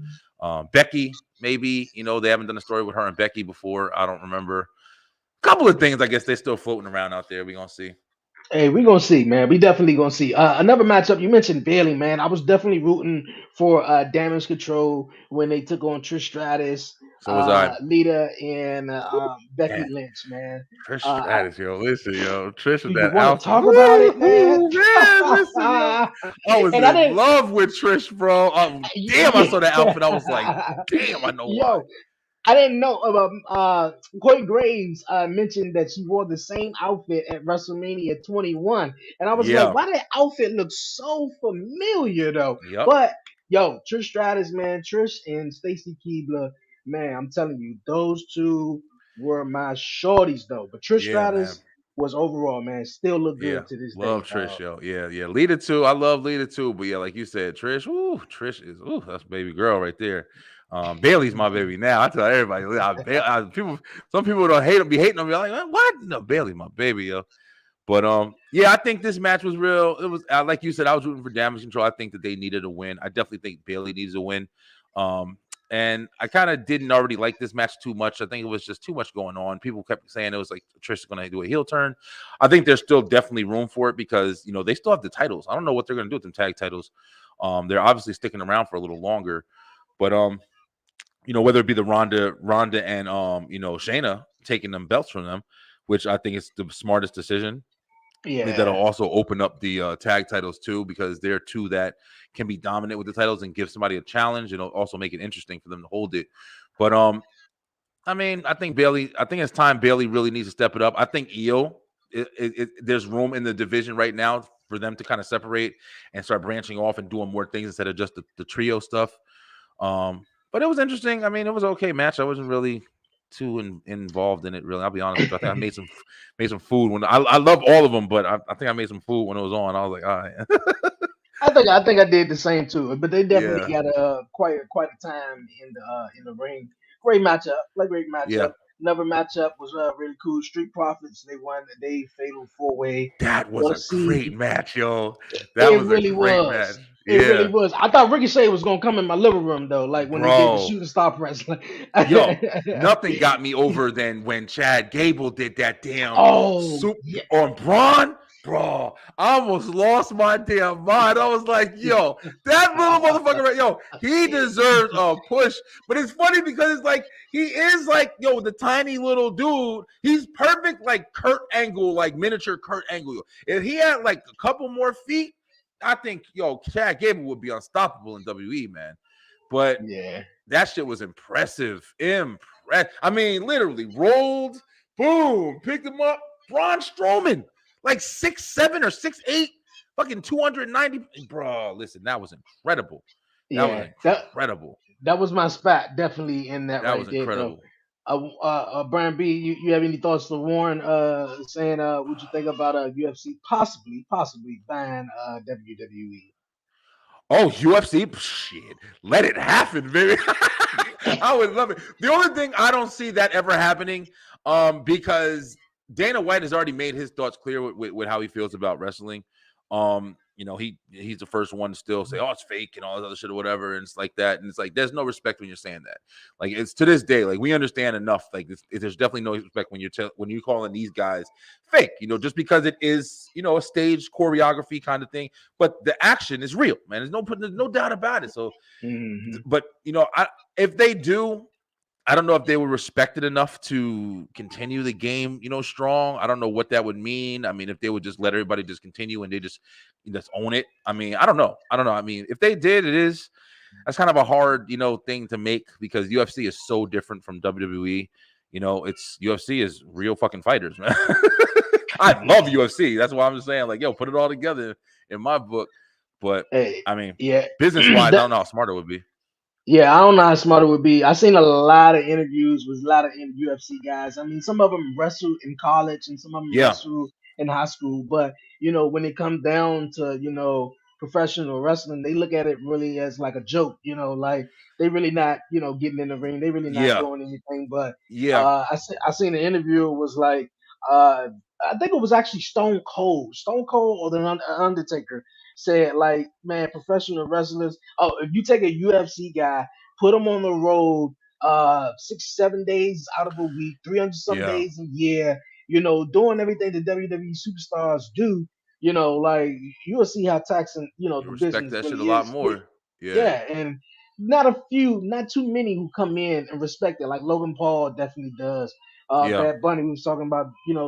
Becky, maybe, they haven't done a story with her and Becky before. I don't remember. A couple of things, I guess they're still floating around out there. We're going to see. Hey, we gonna see, man. We definitely gonna see. Another matchup. You mentioned Bailey, man. I was definitely rooting for Damage Control when they took on Trish Stratus, So was I. Lita, and Becky Man, Lynch, man. Trish Uh, Stratus, yo. Listen, yo. Trish do with you that want to outfit. talk about it, man? Woo, man. Listen, yo. I was And I in didn't. love with Trish, bro. Damn, I saw that outfit. I was like, damn, I know why. Yo, I didn't know about Corey Graves mentioned that she wore the same outfit at WrestleMania 21, and I was like, Yeah. why that outfit looks so familiar though? Yep. But yo, Trish Stratus, man, Trish and Stacy Keibler, man, I'm telling you, those two were my shorties though. But Trish Yeah, man. Stratus was overall, man, still look Yeah, good to this love day, Trish, dog. yo. Yeah, yeah. Lita too. I love Lita too. But yeah, like you said, Trish. Ooh, Trish is. Ooh, that's baby girl right there. Bailey's my baby now. I tell everybody. People, some people don't hate them. Be hating on me. I'm like, what? No, Bailey's my baby, yo. But yeah, I think this match was real. It was like you said. I was rooting for Damage Control. I think that they needed a win. I definitely think Bailey needs a win. Um, and I kind of didn't already like this match too much. I think it was just too much going on. People kept saying it was like Trish is going to do a heel turn. I think there's still definitely room for it because they still have the titles. I don't know what they're going to do with them tag titles. They're obviously sticking around for a little longer, but whether it be the Ronda and Shayna taking them belts from them, which I think is the smartest decision. I think that'll Yeah, also open up the tag titles too, because they're two that can be dominant with the titles and give somebody a challenge, and it'll also make it interesting for them to hold it. But I mean, I think it's time Bailey really needs to step it up. I think there's room in the division right now for them to kind of separate and start branching off and doing more things instead of just the trio stuff. But it was interesting. I mean, it was an okay match. I wasn't really too involved in it, really. I'll be honest with you. I think I made some food when I love all of them, but I think I made some food when it was on. I was like, all right. I think I did the same too. But they definitely Yeah. got quite a time in the ring. Great matchup, like great Yeah. matchup. Another matchup was really cool. Street Profits, they won the day fatal 4-way. That was We'll a great see. match, yo. That It was a really great match. was. It really Yeah. was. I thought Ricochet was gonna come in my living room though, like when they did the Bro. shooting star press. Yo, nothing got me over than when Chad Gable did that damn Oh soup yeah, on Braun. Bro, I almost lost my damn mind. I was like, yo, that little motherfucker, right? Yo, he deserves a push. But it's funny because it's like, he is like, yo, the tiny little dude. He's perfect, like Kurt Angle, like miniature Kurt Angle. If he had like a couple more feet, I think, yo, Chad Gable would be unstoppable in WWE, man. But yeah. that shit was impressive. I mean, literally rolled, boom, picked him up. Braun Strowman, like 6'7" or 6'8", fucking 290. Bro, listen, that was incredible. That was Yeah, incredible. that was my spot, definitely in that That right was there, though. incredible. Brian B, you have any thoughts to Warren saying what you think about UFC possibly buying WWE? Oh, UFC, shit, let it happen, baby. I would love it. The only thing I don't see that ever happening, because Dana White has already made his thoughts clear with how he feels about wrestling. He's the first one to still say, "Oh, it's fake" and all this other shit or whatever, and it's like that. And it's like there's no respect when you're saying that. Like it's to this day, like we understand enough. Like there's definitely no respect when you're calling these guys fake. Just because it is a staged choreography kind of thing, but the action is real, man. There's no doubt about it. So, Hmm. but if they do, I don't know if they were respected enough to continue the game, strong. I don't know what that would mean. I mean, if they would just let everybody just continue and they just own it. I mean, I don't know. I mean, if they did, that's kind of a hard, thing to make because UFC is so different from WWE. It's UFC is real fucking fighters, man. I love UFC. That's why I'm just saying, like, yo, put it all together in my book. But Hey, I mean, yeah, business wise, I don't know how smart it would be. Yeah, I don't know how smart it would be. I seen a lot of interviews with a lot of UFC guys. I mean, some of them wrestled in college and some of them Yeah, wrestled in high school. But when it comes down to professional wrestling, they look at it really as like a joke. Like they really not getting in the ring. They really not yeah, doing anything. But yeah, I seen an interview. It was like uh, I think it was actually Stone Cold, Stone Cold or the Undertaker said like, man, professional wrestlers. Oh, if you take a UFC guy, put him on the road 6 7 days out of a week, 300 some yeah. days a year, doing everything the WWE superstars do, like you'll see how taxing, You the respect business that shit a really lot is. Yeah, more. Yeah, yeah, and not too many who come in and respect it. Like Logan Paul definitely does. yeah, Bad Bunny, we was talking about,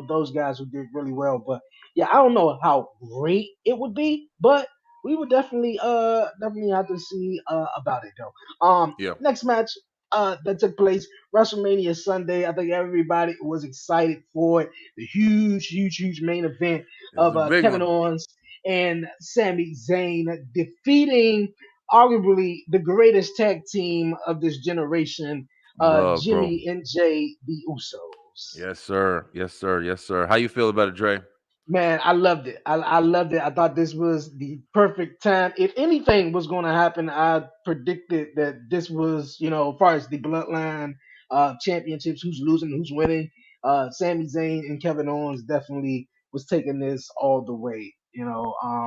those guys who did really well. But yeah, I don't know how great it would be, but we would definitely have to see about it though. yeah. Next match that took place WrestleMania Sunday. I think everybody was excited for it. The huge main event This is of a big Kevin one. Owens and Sami Zayn defeating arguably the greatest tag team of this generation, Love, bro. Jimmy and Jay, the Usos. Yes, sir. Yes, sir. Yes, sir. How you feel about it, Dre? Man, I loved it. I loved it. I thought this was the perfect time. If anything was going to happen, I predicted that this was, as far as the bloodline championships, who's losing, who's winning. Sami Zayn and Kevin Owens definitely was taking this all the way.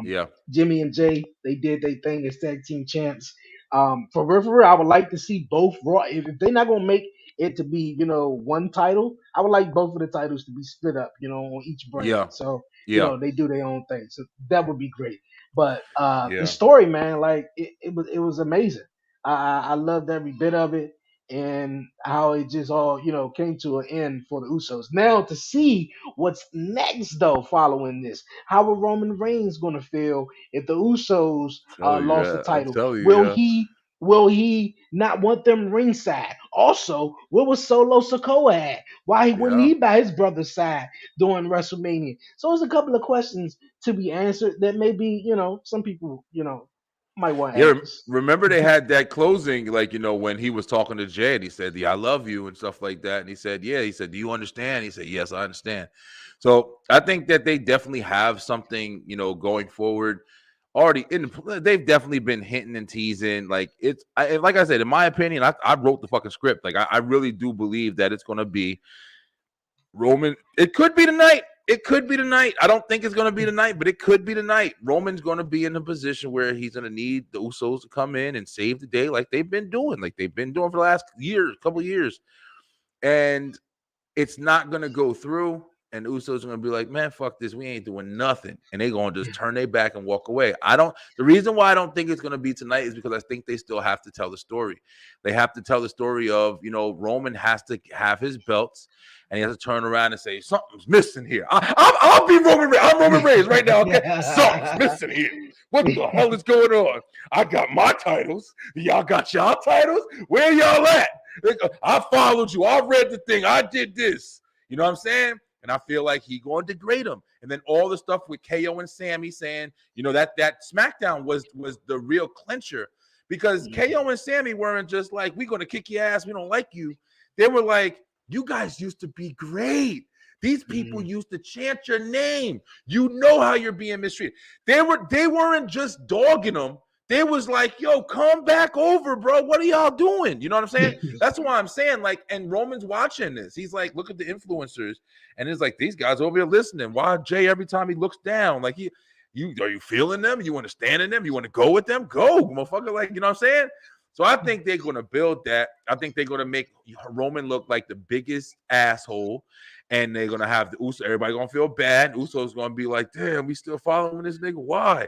Yeah, Jimmy and Jay, they did their thing as tag team champs. For real, I would like to see both Raw. If they're not gonna make it to be, one title, I would like both of the titles to be split up, on each brand. yeah, So yeah, they do their own thing. So that would be great. But the yeah, story, man, like it was amazing. I loved every bit of it and how it just all came to an end for the Usos. Now to see what's next though, following this, how will Roman Reigns gonna feel if the Usos tell you lost the that. I title? tell you, Will yeah, he? Will he not want them ringside? Also, what was Solo Sokoa at? Why wouldn't yeah, he by his brother's side during WrestleMania? So there's a couple of questions to be answered that maybe, some people, might want to yeah. ask. Remember they had that closing, like when he was talking to Jay, and he said, "Yeah, I love you" and stuff like that, and he said, "Yeah," he said, "Do you understand?" He said, "Yes, I understand." So I think that they definitely have something, going forward. Already they've definitely been hinting and teasing. Like like I said, in my opinion, I wrote the fucking script. Like I really do believe that it's gonna be Roman. It could be tonight. It could be tonight. I don't think it's going to be tonight, but it could be tonight. Roman's going to be in a position where he's going to need the Usos to come in and save the day, like they've been doing, for the last couple of years. And it's not going to go through. And the Usos are going to be like, man, fuck this. We ain't doing nothing. And they're going to just turn their back and walk away. The reason why I don't think it's going to be tonight is because I think they still have to tell the story. They have to tell the story of, Roman has to have his belts and he has to turn around and say, something's missing here. I'll be Roman Reigns. I'm Roman Reigns right now, okay? Something's missing here. What the hell is going on? I got my titles. Y'all got y'all titles? Where y'all at? I followed you. I read the thing. I did this. You know what I'm saying? And I feel like he going to degrade him. And then all the stuff with KO and Sammy saying, that SmackDown was the real clincher because KO and Sammy weren't just like, we're going to kick your ass. We don't like you. They were like, you guys used to be great. These people used to chant your name. You know how you're being mistreated. They weren't just dogging them. They was like, yo, come back over, bro. What are y'all doing? You know what I'm saying? That's why I'm saying, like, and Roman's watching this. He's like, look at the influencers. And it's like, these guys over here listening. Why Jay, every time he looks down, like, are you feeling them? You want to stand in them? You want to go with them? Go, motherfucker. Like, you know what I'm saying? So I think they're going to build that. I think they're going to make Roman look like the biggest asshole. And they're going to have the Uso. Everybody going to feel bad. Uso's going to be like, damn, we still following this nigga. Why?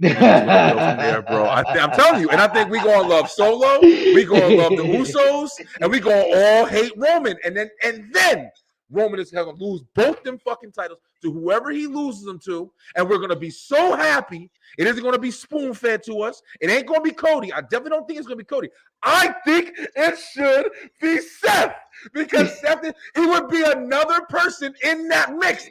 And then it's gonna build from there, bro. I'm telling you, and I think we gonna love Solo, we gonna love the Usos, and we gonna all hate Roman, and then Roman is gonna lose both them fucking titles to whoever he loses them to, and we're going to be so happy. It isn't going to be spoon fed to us. It ain't going to be Cody. I definitely don't think it's going to be Cody. I think it should be Seth, because Seth, he would be another person in that mix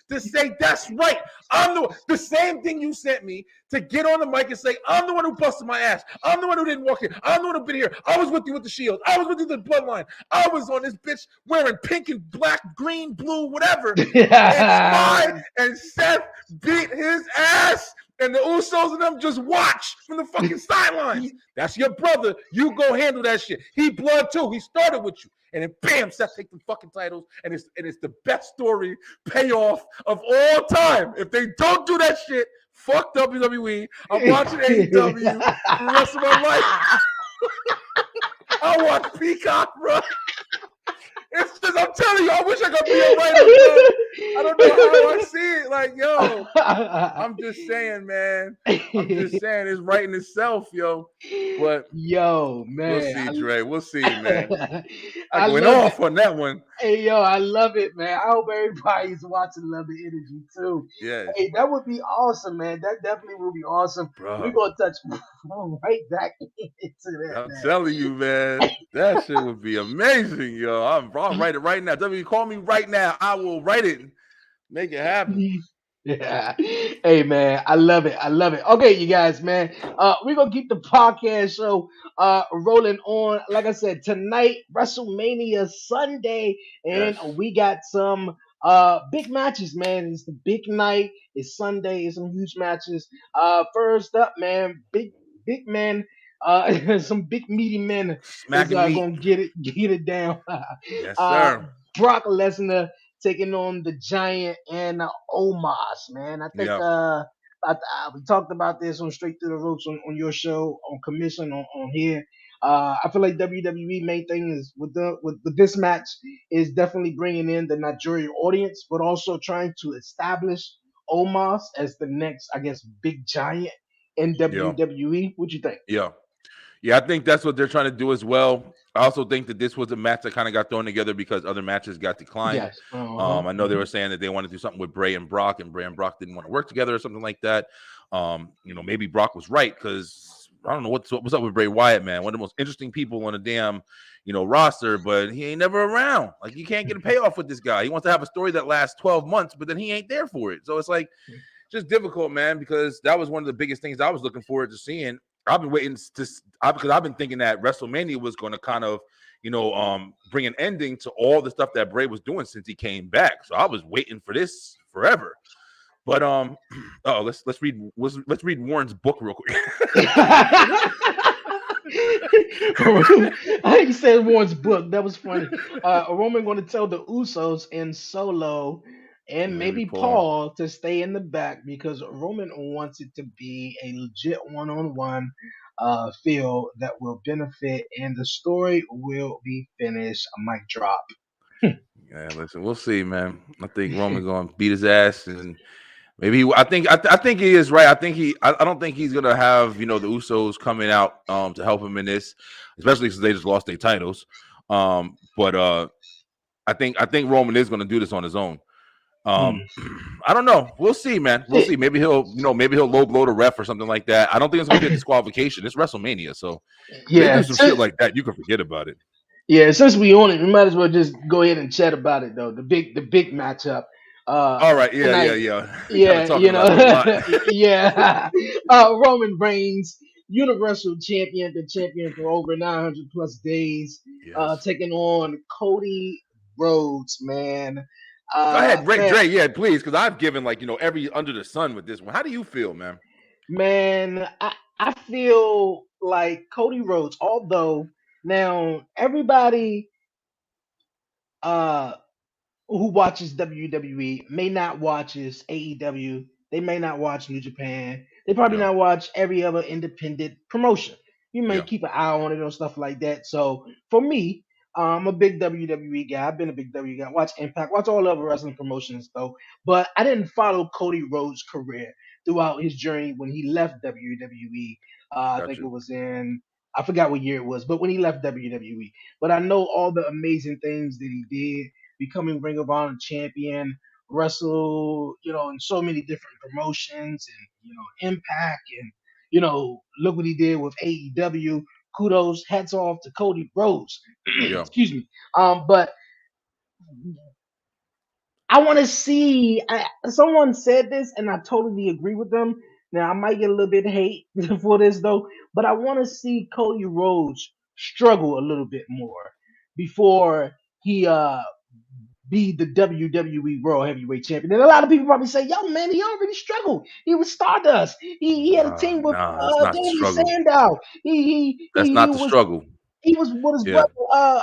to say, that's right. I'm the same thing you sent me to get on the mic and say, I'm the one who busted my ass. I'm the one who didn't walk in. I'm the one who been here. I was with you with the Shield. I was with you with the Bloodline. I was on this bitch wearing pink and black, green, blue, whatever. And Seth beat his ass. And the Usos and them just watch from the fucking sidelines. That's your brother. You go handle that shit. He blood too. He started with you. And then bam, Seth take the fucking titles. And it's the best story payoff of all time. If they don't do that shit, fuck WWE. I'm watching AEW for the rest of my life. I watch Peacock, bro. It's just, I'm telling you, I wish I could be a writer, bro. I don't know how I see it. Like, yo, I'm just saying, man. I'm just saying, it's writing itself, yo. But yo, man, we'll see, Dre. We'll see, man. I went love off on that one. Hey, yo, I love it, man. I hope everybody's watching Love the Energy too. Yeah. Hey, that would be awesome, man. That definitely would be awesome. Bro. We're gonna touch right back into that. I'm telling you, man. That shit would be amazing, yo. I'll write it right now. W, call me right now. I will write it and make it happen. Yeah. Hey, man, I love it. I love it. Okay, you guys, man. We're gonna keep the podcast show rolling on. Like I said, tonight, WrestleMania Sunday, and Yes. we got some big matches, man. It's the big night. It's Sunday. It's some huge matches. First up, man, big men. Some big meaty men is Smacking meat. gonna get it down. Yes, sir. Brock Lesnar taking on the Giant and Omos, man. I think we talked about this on Straight Through the Ropes on your show, on Commission, on here. I feel like WWE main thing is with this match is definitely bringing in the Nigerian audience, but also trying to establish Omos as the next, I guess, big giant in WWE. What you think? Yeah, I think that's what they're trying to do as well. I also think that this was a match that kind of got thrown together because other matches got declined. Yes. I know they were saying that they wanted to do something with Bray and Brock Brock didn't want to work together or something like that. Maybe Brock was right, because I don't know what's up with Bray Wyatt, man. One of the most interesting people on the damn, roster, but he ain't never around. Like, you can't get a payoff with this guy. He wants to have a story that lasts 12 months, but then he ain't there for it. So it's like just difficult, man, because that was one of the biggest things I was looking forward to seeing. I've been waiting because I've been thinking that WrestleMania was going to kind of, bring an ending to all the stuff that Bray was doing since he came back. So I was waiting for this forever. But let's read Warren's book real quick. He said Warren's book. That was funny. Roman going to tell the Usos and Solo and maybe Paul to stay in the back because Roman wants it to be a legit one-on-one feel that will benefit, and the story will be finished. A mic drop. Yeah, listen, we'll see, man. I think Roman going to beat his ass, and maybe I think he is right. I don't think he's gonna have the Usos coming out to help him in this, especially since they just lost their titles. But I think Roman is gonna do this on his own. I don't know. We'll see, man. We'll see. Maybe he'll low blow the ref or something like that. I don't think it's gonna be a disqualification. It's WrestleMania, so they do some shit like that, you can forget about it. Yeah, since we own it, we might as well just go ahead and chat about it though. The big matchup. All right, yeah. Yeah. Roman Reigns, Universal Champion, the champion for over 900 plus days, taking on Cody Rhodes, man. Go ahead, Dre. Yeah, please, because I've given every under the sun with this one. How do you feel, man? Man, I feel like Cody Rhodes, although now everybody who watches WWE may not watches AEW. They may not watch New Japan. They probably not watch every other independent promotion. You may keep an eye on it or stuff like that. So for me, I'm a big WWE guy. I've been a big WWE guy. Watch Impact, watch all other wrestling promotions though. But I didn't follow Cody Rhodes' career throughout his journey when he left WWE. I think it was I forgot what year it was, but when he left WWE. But I know all the amazing things that he did, becoming Ring of Honor champion, wrestle, in so many different promotions and Impact and look what he did with AEW. Kudos, hats off to Cody Rhodes. Yeah. Excuse me. But I want to see. Someone said this, and I totally agree with them. Now I might get a little bit of hate for this though, but I want to see Cody Rhodes struggle a little bit more before he be the WWE World Heavyweight Champion. And a lot of people probably say, "Yo, man, he already struggled. He was Stardust. He had a team with Nah, that's not the Damien struggle. Sandow. That's He not the was struggle. he was with his Yeah. brother,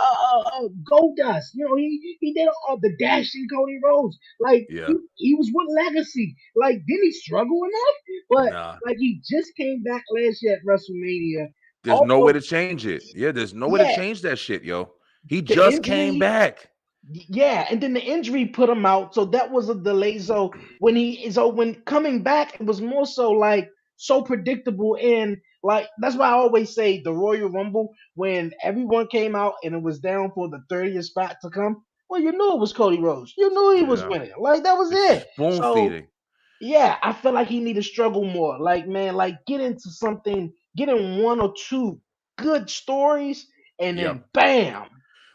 Goldust. He did the dashing Cody Rhodes. Like Yeah. he was with Legacy. Like, did he struggle enough? But Nah. like he just came back last year at WrestleMania. There's Off no way of to change it. Yeah, there's no way to yeah, change that shit, yo. He the just came injury. back. Yeah, and then the injury put him out, so that was a delay. So when coming back, it was more so like so predictable, and like that's why I always say the Royal Rumble when everyone came out and it was down for the 30th spot to come. Well, you knew it was Cody Rhodes. You knew he was Yeah. winning. Like that was It's it. spoon So feeding. yeah, I feel like he need to struggle more. Like man, like get into something, get in one or two good stories, and Yeah. then bam.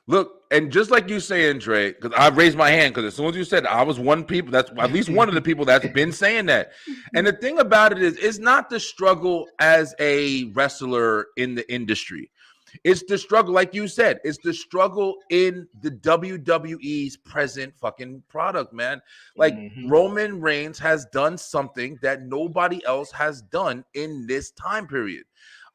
Look, and just like you saying, Dre, because I raised my hand because as soon as you said I was one people, that's at least one of the people that's been saying that. And the thing about it is, it's not the struggle as a wrestler in the industry. It's the struggle, like you said, it's the struggle in the WWE's present fucking product, man. Like Mhm. Roman Reigns has done something that nobody else has done in this time period.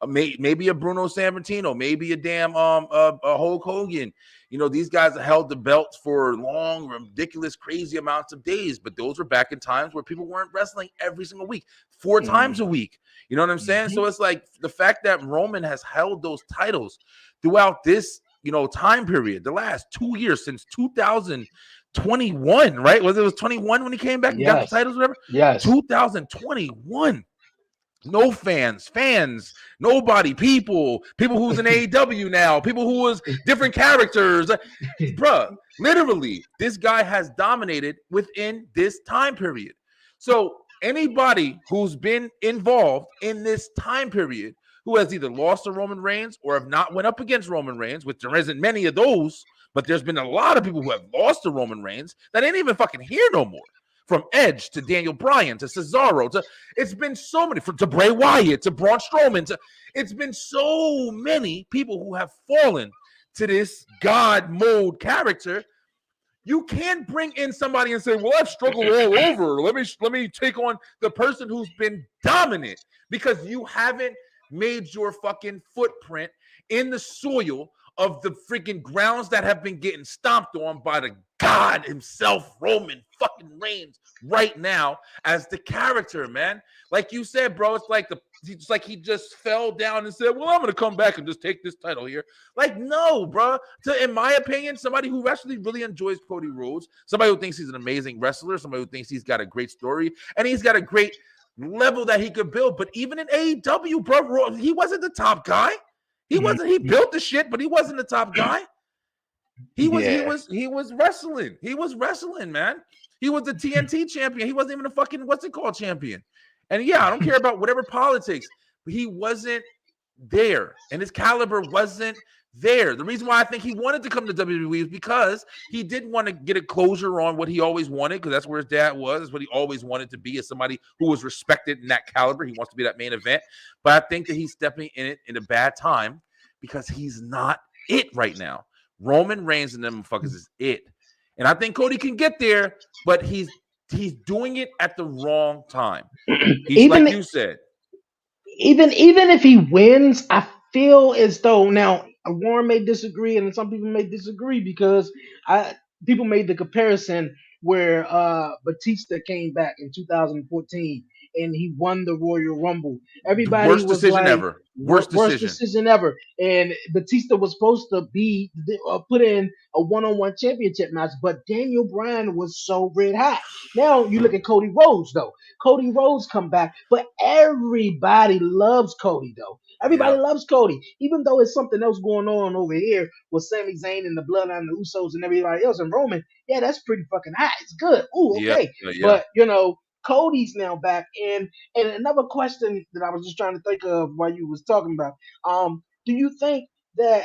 Maybe a Bruno Sammartino, maybe a damn a Hulk Hogan. These guys held the belts for long, ridiculous, crazy amounts of days, but those were back in times where people weren't wrestling every single week, 4 times a Mhm. week. You know what I'm saying? So Mhm. it's like the fact that Roman has held those titles throughout this, time period, the last 2 years since 2021, right? Was 21 when he came back and got the Yes. titles, whatever? Yes. 2021. No fans, nobody, people who's in AEW now, people who was different characters. Bruh, literally, this guy has dominated within this time period. So anybody who's been involved in this time period who has either lost to Roman Reigns or have not went up against Roman Reigns, which there isn't many of those, but there's been a lot of people who have lost to Roman Reigns that ain't even fucking here no more. From Edge to Daniel Bryan to Cesaro to it's been so many to Bray Wyatt to Braun Strowman it's been so many people who have fallen to this God mode character. You can't bring in somebody and say, "Well, I've struggled all over. Let me take on the person who's been dominant," because you haven't made your fucking footprint in the soil of the freaking grounds that have been getting stomped on by the God himself, Roman fucking Reigns, right now as the character, man. Like you said, bro, it's like he just fell down and said, "Well, I'm gonna come back and just take this title here." Like, no, bro. In my opinion, somebody who actually really enjoys Cody Rhodes, somebody who thinks he's an amazing wrestler, somebody who thinks he's got a great story, and he's got a great level that he could build. But even in AEW, bro, he wasn't the top guy. He Mhm. wasn't. He built the shit, but he wasn't the top guy. He was. He Yeah. was. He was wrestling. He was wrestling, man. He was the TNT champion. He wasn't even a fucking what's it called champion. And yeah, I don't care about whatever politics, but he wasn't there, and his caliber wasn't there. The reason why I think he wanted to come to WWE is because he did want to get a closure on what he always wanted, because that's where his dad was. That's what he always wanted to be, as somebody who was respected in that caliber. He wants to be that main event. But I think that he's stepping in it in a bad time because he's not it right now. Roman Reigns and them motherfuckers is it. And I think Cody can get there, but he's doing it at the wrong time. He's even like you said. even if he wins, I feel as though now Warren may disagree and some people may disagree because I people made the comparison where Batista came back in 2014 and he won the Royal Rumble. The Everybody worst was decision like, ever. Worst worst decision. decision ever. And Batista was supposed to be put in a one-on-one championship match, but Daniel Bryan was so red hot. Now you look at Cody Rhodes though. Cody Rhodes come back, but everybody loves Cody though. Yeah, Everybody loves Cody, even though it's something else going on over here with Sami Zayn and the Bloodline, the Usos, and everybody else, and Roman. Yeah, that's pretty fucking hot. It's good. Ooh, yeah, okay. yeah. But Cody's now back, and another question that I was just trying to think of while you was talking about, do you think that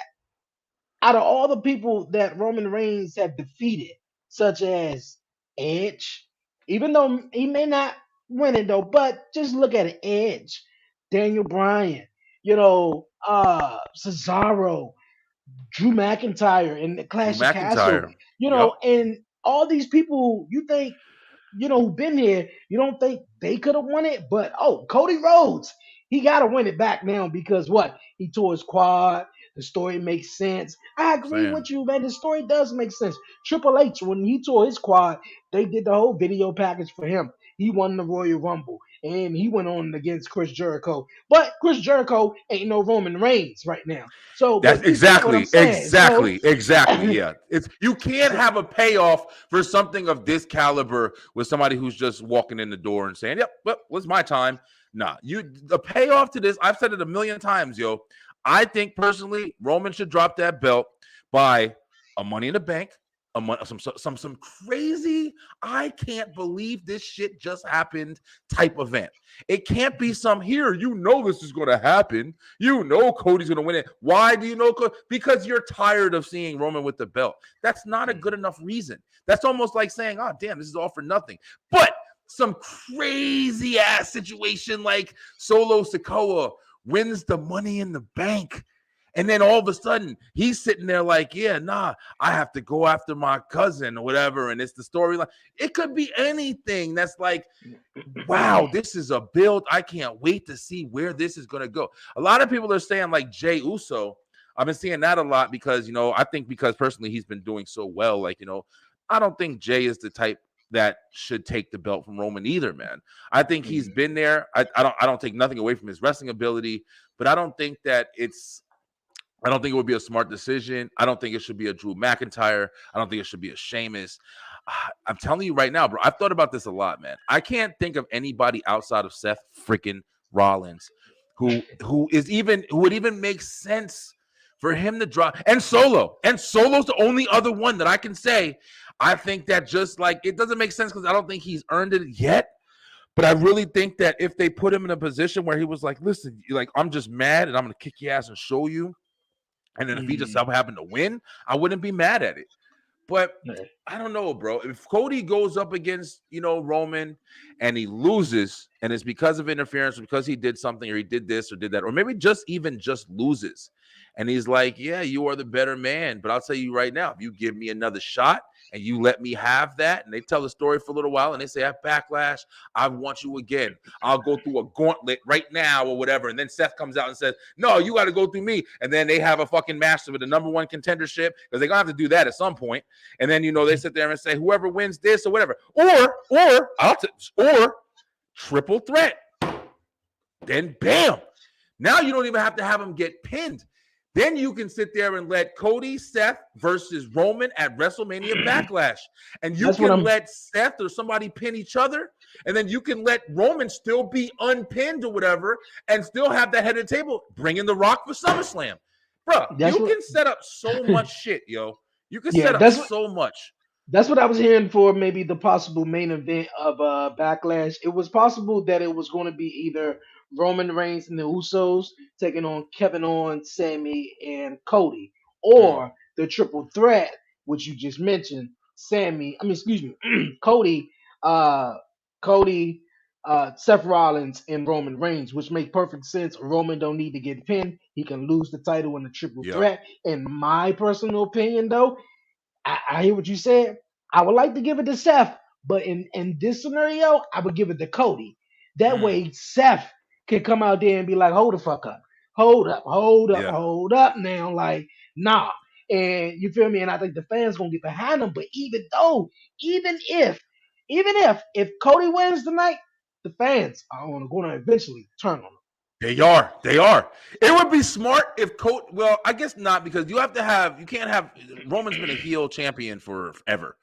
out of all the people that Roman Reigns have defeated, such as Edge, even though he may not win it though, but just look at it, Edge, Daniel Bryan, Cesaro, Drew McIntyre in the Drew Clash of Castle, McIntyre. Yep. and all these people, you think, who've been here, you don't think they could have won it? But Cody Rhodes, he got to win it back now because what? He tore his quad. The story makes sense. I agree Saying. with you, man. The story does make sense. Triple H, when he tore his quad, they did the whole video package for him. He won the Royal Rumble and he went on against Chris Jericho. But Chris Jericho ain't no Roman Reigns right now. So, That's but you get what I'm saying. So, exactly. Yeah, it's you can't have a payoff for something of this caliber with somebody who's just walking in the door and saying, "Yep, well, it's my time." Nah, the payoff to this. I've said it a million times, yo. I think personally, Roman should drop that belt by a Money in the Bank, some crazy. I can't believe this shit just happened type event. It can't be some here. This is going to happen. Cody's going to win it. Why do you know? Because you're tired of seeing Roman with the belt. That's not a good enough reason. That's almost like saying, oh, damn, this is all for nothing. But some crazy ass situation like Solo Sikoa wins the Money in the Bank. And then all of a sudden, he's sitting there like, yeah, nah, I have to go after my cousin or whatever. And it's the storyline. It could be anything that's like, wow, this is a build. I can't wait to see where this is going to go. A lot of people are saying like Jey Uso. I've been seeing that a lot because, I think because personally he's been doing so well. Like, I don't think Jey is the type that should take the belt from Roman either, man. I think he's been there. I don't take nothing away from his wrestling ability, but I don't think it would be a smart decision. I don't think it should be a Drew McIntyre. I don't think it should be a Sheamus. I'm telling you right now, bro, I've thought about this a lot, man. I can't think of anybody outside of Seth freaking Rollins who would even make sense for him to drop. And Solo's the only other one that I can say. I think that just like it doesn't make sense because I don't think he's earned it yet. But I really think that if they put him in a position where he was like, listen, I'm just mad and I'm going to kick your ass and show you. And then if he just happened to win, I wouldn't be mad at it. But I don't know, bro. If Cody goes up against, Roman and he loses, and it's because of interference, or because he did something, or he did this or did that, or maybe just loses. And he's like, yeah, you are the better man. But I'll tell you right now, if you give me another shot and you let me have that, and they tell the story for a little while, and they say, at Backlash, I want you again. I'll go through a gauntlet right now or whatever. And then Seth comes out and says, no, you got to go through me. And then they have a fucking match with the number one contendership because they're going to have to do that at some point. And then, they sit there and say, whoever wins this or whatever. Or triple threat. Then bam. Now you don't even have to have them get pinned. Then you can sit there and let Cody, Seth versus Roman at WrestleMania Backlash. And you can let Seth or somebody pin each other. And then you can let Roman still be unpinned or whatever and still have that head of the table. Bring in The Rock for SummerSlam. Bro, can set up so much shit, yo. You can set up so much. That's what I was hearing for maybe the possible main event of Backlash. It was possible that it was going to be either Roman Reigns and the Usos taking on Kevin Owens, Sammy, and Cody, or the triple threat, which you just mentioned, Cody, uh, Cody, Seth Rollins, and Roman Reigns, which makes perfect sense. Roman don't need to get pinned; he can lose the title in the triple threat. In my personal opinion, though, I hear what you said. I would like to give it to Seth, but in this scenario, I would give it to Cody. That way, Seth can come out there and be like, "Hold the fuck up, hold up now." Like, nah, and you feel me? And I think the fans gonna get behind him. But even if Cody wins tonight, the fans are going to eventually turn on them. They are. They are. It would be smart if Cody. Well, I guess not because you have to have. You can't have. Roman's been a heel champion forever.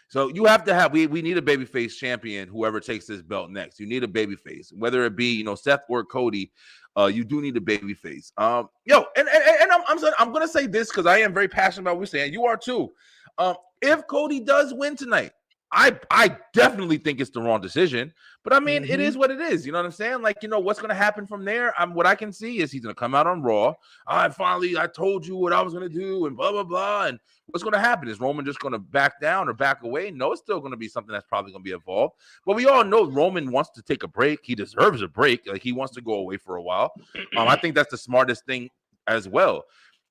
So you have to have. We need a babyface champion. Whoever takes this belt next, you need a babyface. Whether it be Seth or Cody, you do need a babyface. And I'm gonna say this because I am very passionate about what we're saying. You are too. If Cody does win tonight, I definitely think it's the wrong decision. But I mean, it is what it is. You know what I'm saying? Like, what's going to happen from there? What I can see is he's going to come out on Raw. I told you what I was going to do and blah, blah, blah. And what's going to happen? Is Roman just going to back down or back away? No, it's still going to be something that's probably going to be involved. But we all know Roman wants to take a break. He deserves a break. Like, he wants to go away for a while. I think that's the smartest thing as well.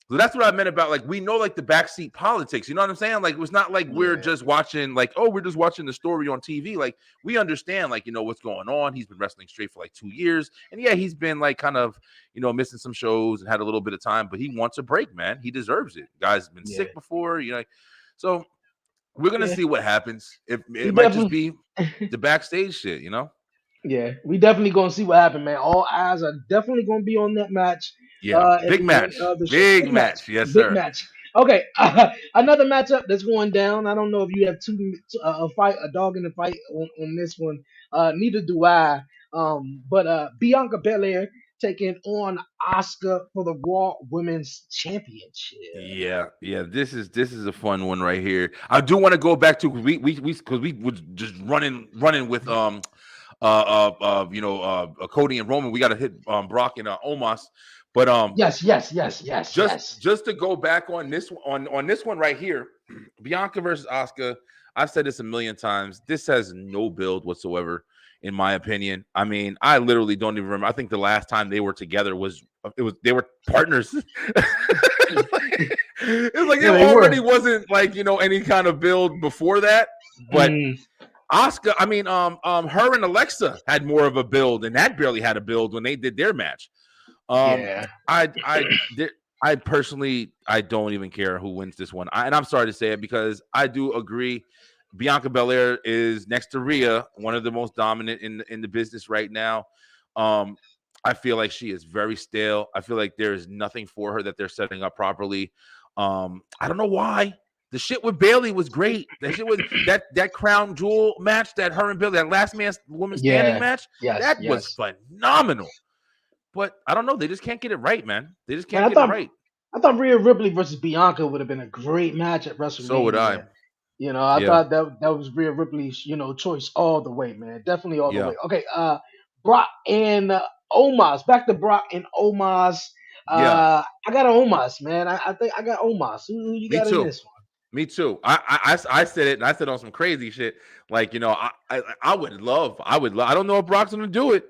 So that's what I meant about, like, we know, like, the backseat politics. You know what I'm saying? Like, it's not like we're just watching, like, we're just watching the story on TV. Like, we understand, like, what's going on. He's been wrestling straight for, like, 2 years. And, yeah, he's been, like, kind of, missing some shows and had a little bit of time. But he wants a break, man. He deserves it. Guy's been sick before, So we're going to see what happens. It might just be the backstage shit, Yeah, we definitely gonna see what happens, man. All eyes are definitely gonna be on that match. Yeah, big match. Big match. Yes, big sir. match. Okay, another matchup that's going down. I don't know if you have a dog in the fight on this one. Neither do I. But Bianca Belair taking on Asuka for the Raw Women's Championship. Yeah. This is a fun one right here. I do want to go back to we was just running with Cody and Roman. We got to hit Brock and Omos, but yes. Just to go back on this one right here, Bianca versus Asuka. I've said this a million times. This has no build whatsoever, in my opinion. I mean, I literally don't even remember. I think the last time they were together they were partners. It's like it already wasn't like any kind of build before that, but. Asuka, I mean, her and Alexa had more of a build, and that barely had a build when they did their match. I personally, I don't even care who wins this one, and I'm sorry to say it because I do agree. Bianca Belair is next to Rhea, one of the most dominant in the business right now. I feel like she is very stale. I feel like there is nothing for her that they're setting up properly. I don't know why. The shit with Bayley was great. That shit was that crown jewel match, that her and Bayley, that last woman standing match. That was phenomenal. But I don't know. They just can't get it right, man. They just can't get it right. I thought Rhea Ripley versus Bianca would have been a great match at WrestleMania. So would I. I thought that was Rhea Ripley's, choice all the way, man. Definitely all the way. Okay, Brock and Omos. Back to Brock and Omos. I got an Omos, man. I think I got Omos. Who you got in this one? Me too. I said it, and I said on some crazy shit. Like, I would love. I don't know if Brock's gonna do it,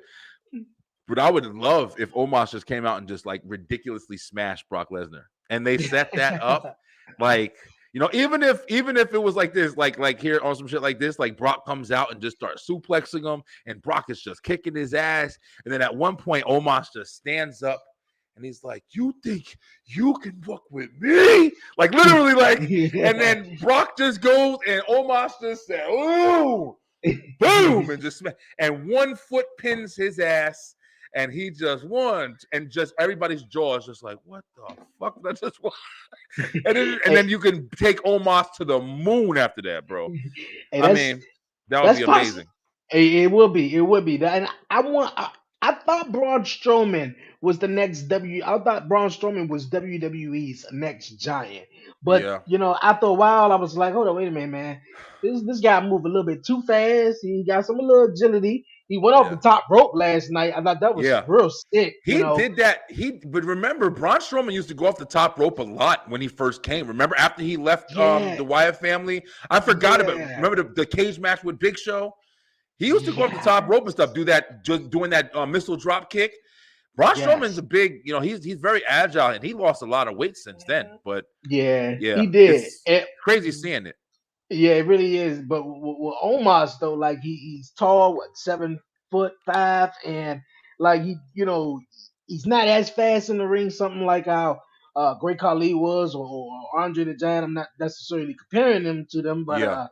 but I would love if Omos just came out and just like ridiculously smashed Brock Lesnar, and they set that up. Like, even if it was like this, like here on some shit like this, like Brock comes out and just starts suplexing him, and Brock is just kicking his ass, and then at one point Omos just stands up. And he's like, "You think you can book with me?" Like literally, like. And then Brock just goes, and Omos just said, "Ooh, boom!" and just and 1 foot pins his ass, and he just won. And just everybody's jaw is just like, "What the fuck did I just watch?" And then you can take Omos to the moon after that, bro. I mean, that would be amazing. It will be. It would be that. And I thought Braun Strowman was the next I thought Braun Strowman was WWE's next giant. But after a while, I was like, hold on, wait a minute, man. This guy moved a little bit too fast. He got a little agility. He went off the top rope last night. I thought that was real sick. He did that. But remember, Braun Strowman used to go off the top rope a lot when he first came. Remember after he left the Wyatt family? I forgot about. Remember the cage match with Big Show? He used to go off the top rope and stuff, doing that missile drop kick. Braun Strowman's a big, he's very agile, and he lost a lot of weight since then. But he did. It's crazy seeing it. Yeah, it really is. But with Omos though, like he's tall, 7'5", and like he's not as fast in the ring. Something like how Great Khali was, or Andre the Giant. I'm not necessarily comparing them to them, but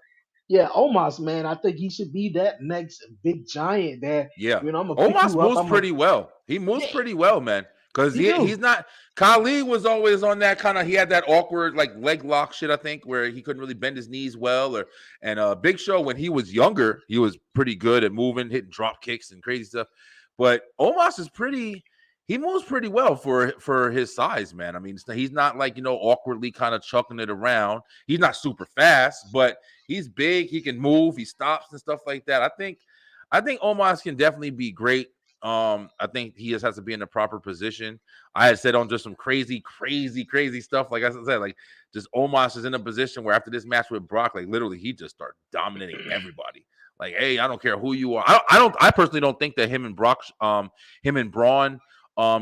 Yeah, Omos, man, I think he should be that next big giant that, Yeah. I'm gonna pick Omos you up. moves pretty well. He moves Yeah, pretty well, man. Because he he's do. not. Kali was always on that kind of. He had that awkward like leg lock shit. I think where he couldn't really bend his knees well. Or and Big Show when he was younger, he was pretty good at moving, hitting drop kicks and crazy stuff. But Omos is pretty. He moves pretty well for his size, man. I mean, he's not like awkwardly kind of chucking it around. He's not super fast, but he's big. He can move. He stops and stuff like that. I think Omos can definitely be great. I think he just has to be in the proper position. I had said on just some crazy, crazy, crazy stuff. Like I said, like just Omos is in a position where after this match with Brock, like literally he just started dominating everybody. Like, hey, I don't care who you are. I personally don't think that him and Brock, him and Braun,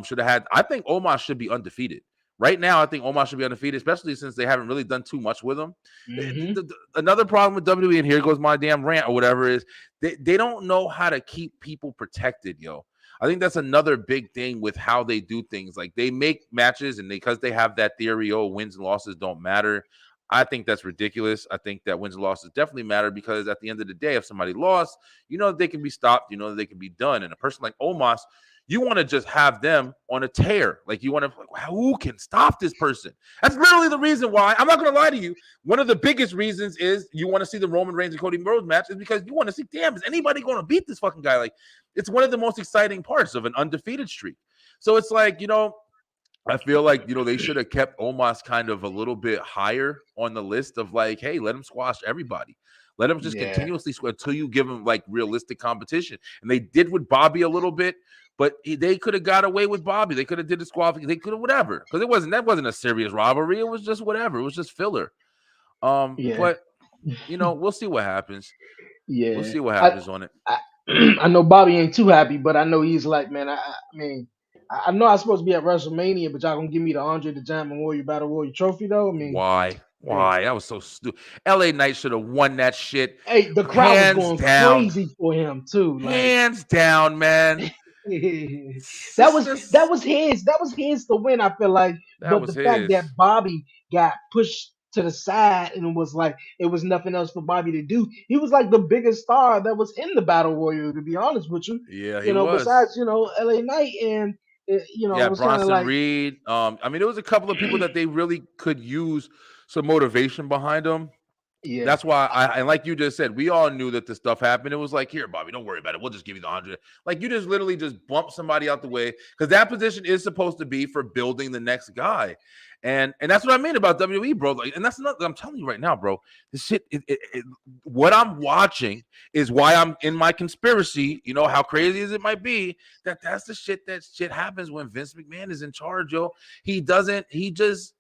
should have had. I think Omos should be undefeated. Right now, I think Omos should be undefeated, especially since they haven't really done too much with him. Hmm. Another problem with WWE, and here goes my damn rant or whatever, is they don't know how to keep people protected, yo. I think that's another big thing with how they do things. Like they make matches, and because they have that theory, oh, wins and losses don't matter. I think that's ridiculous. I think that wins and losses definitely matter because at the end of the day, if somebody lost, they can be stopped, they can be done. And a person like Omos, you want to just have them on a tear. Like you want to, like, who can stop this person? That's literally the reason why. I'm not going to lie to you. One of the biggest reasons is you want to see the Roman Reigns and Cody Rhodes match is because you want to see, damn, is anybody going to beat this fucking guy? Like it's one of the most exciting parts of an undefeated streak. So it's like, I feel like, they should have kept Omos kind of a little bit higher on the list of like, hey, let him squash everybody. Let him just Yeah, continuously squash until you give him like realistic competition. And they did with Bobby a little bit, but they could have got away with Bobby. They could have did the squad. They could have whatever. Because that wasn't a serious rivalry. It was just whatever. It was just filler. yeah, But we'll see what happens. We'll yeah. see what I, happens on it. I, I know Bobby ain't too happy, but I know he's like, man. I mean, I know I'm supposed to be at WrestleMania, but y'all gonna give me the Andre the Giant Memorial Battle Royal trophy though. I mean, Why? hey, Why? That was so stupid. LA Knight should have won that shit. hey, the crowd was Hands going down. crazy for him too. Like Hands down, man. It's that just, was that just was his that was his to win. I feel like, that but was the fact his. that Bobby got pushed to the side and it was like it was nothing else for Bobby to do. He was like the biggest star that was in the battle royal. To be honest with you, Yeah, he was. besides L.A. Knight and it Yeah, was kind of Bronson like Reed. I mean, there was a couple of people that they really could use some motivation behind them. yeah, That's why and like you just said, we all knew that this stuff happened. It was like, here, Bobby, don't worry about it. We'll just give you the 100. Like you just literally just bump somebody out the way because that position is supposed to be for building the next guy. And that's what I mean about WWE, bro. Like, and that's not. I'm telling you right now, bro. This shit. What I'm watching is why I'm in my conspiracy. You know how crazy as it might be. That's the shit. That shit happens when Vince McMahon is in charge, yo. He doesn't. He just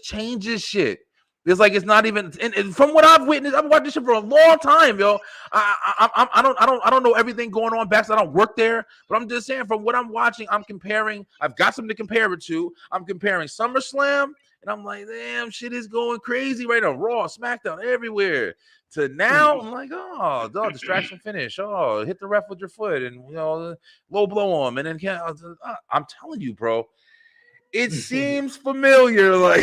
changes shit. It's like it's not even. And from what I've witnessed, I've watched this shit for a long time, yo. I don't know everything going on back. I don't work there, but I'm just saying from what I'm watching, I'm comparing. I've got something to compare it to. I'm comparing SummerSlam, and I'm like, damn, shit is going crazy right now. Raw, SmackDown, everywhere. To now, I'm like, oh, dog, distraction finish. Oh, hit the ref with your foot, and low blow him, and then I'm telling you, bro. It seems familiar, like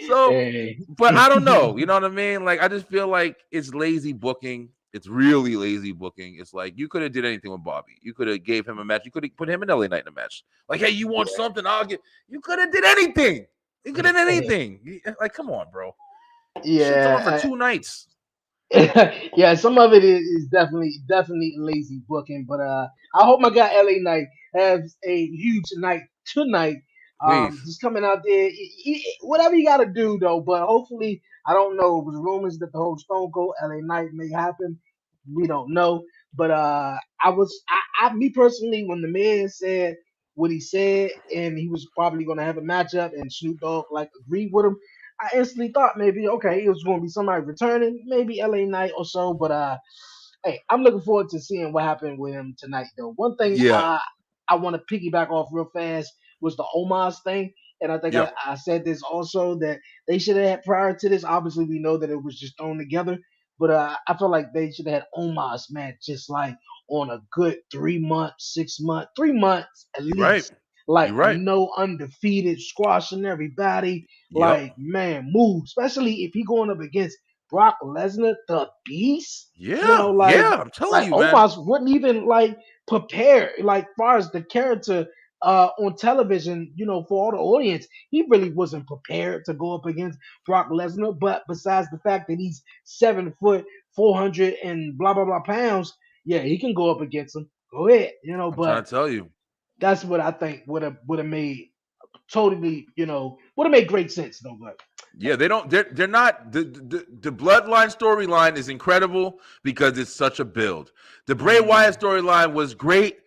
so, hey. but I don't know. You know what I mean? Like, I just feel like it's lazy booking. It's really lazy booking. It's like you could have did anything with Bobby. You could have gave him a match. You could have put him and LA Knight in a match. Like, hey, you want something? I'll get. You could have did anything. You could have did anything. Like, come on, bro. Shit's on for Yeah, 2 nights. yeah, some of it is definitely lazy booking, but I hope my guy LA Knight has a huge night tonight. Please. Just coming out there, whatever you got to do though. But hopefully, I don't know. It was rumors that the whole Stone Cold LA Knight may happen. We don't know, but me personally, when the man said what he said, and he was probably going to have a matchup, and Snoop Dogg like agreed with him. I instantly thought maybe okay, it was going to be somebody returning, maybe LA Knight or so. But hey, I'm looking forward to seeing what happened with him tonight. Though one thing Yeah. I want to piggyback off real fast was the Omos thing, and I think Yep. I said this also that they should have had prior to this. Obviously, we know that it was just thrown together, but I feel like they should have had Omos match just like on a good 3 months, 6 months, 3 months at You're right. least. Like You're right. no undefeated, squashing everybody, Yep. like man, move. Especially if he going up against Brock Lesnar, the Beast. You know, Yeah, yeah, I'm telling like you, man. Omos wouldn't even like prepare, like far as the character on television, you know, for all the audience, he really wasn't prepared to go up against Brock Lesnar. But besides the fact that he's 7 foot, 400 and blah blah blah pounds, yeah, he can go up against him. Go ahead, you know. I'm trying But to tell you. that's what I think would have made totally, you know, would have made great sense though. But Yeah, they don't. They're not. The bloodline storyline is incredible because it's such a build. The Bray mm, Wyatt storyline was great,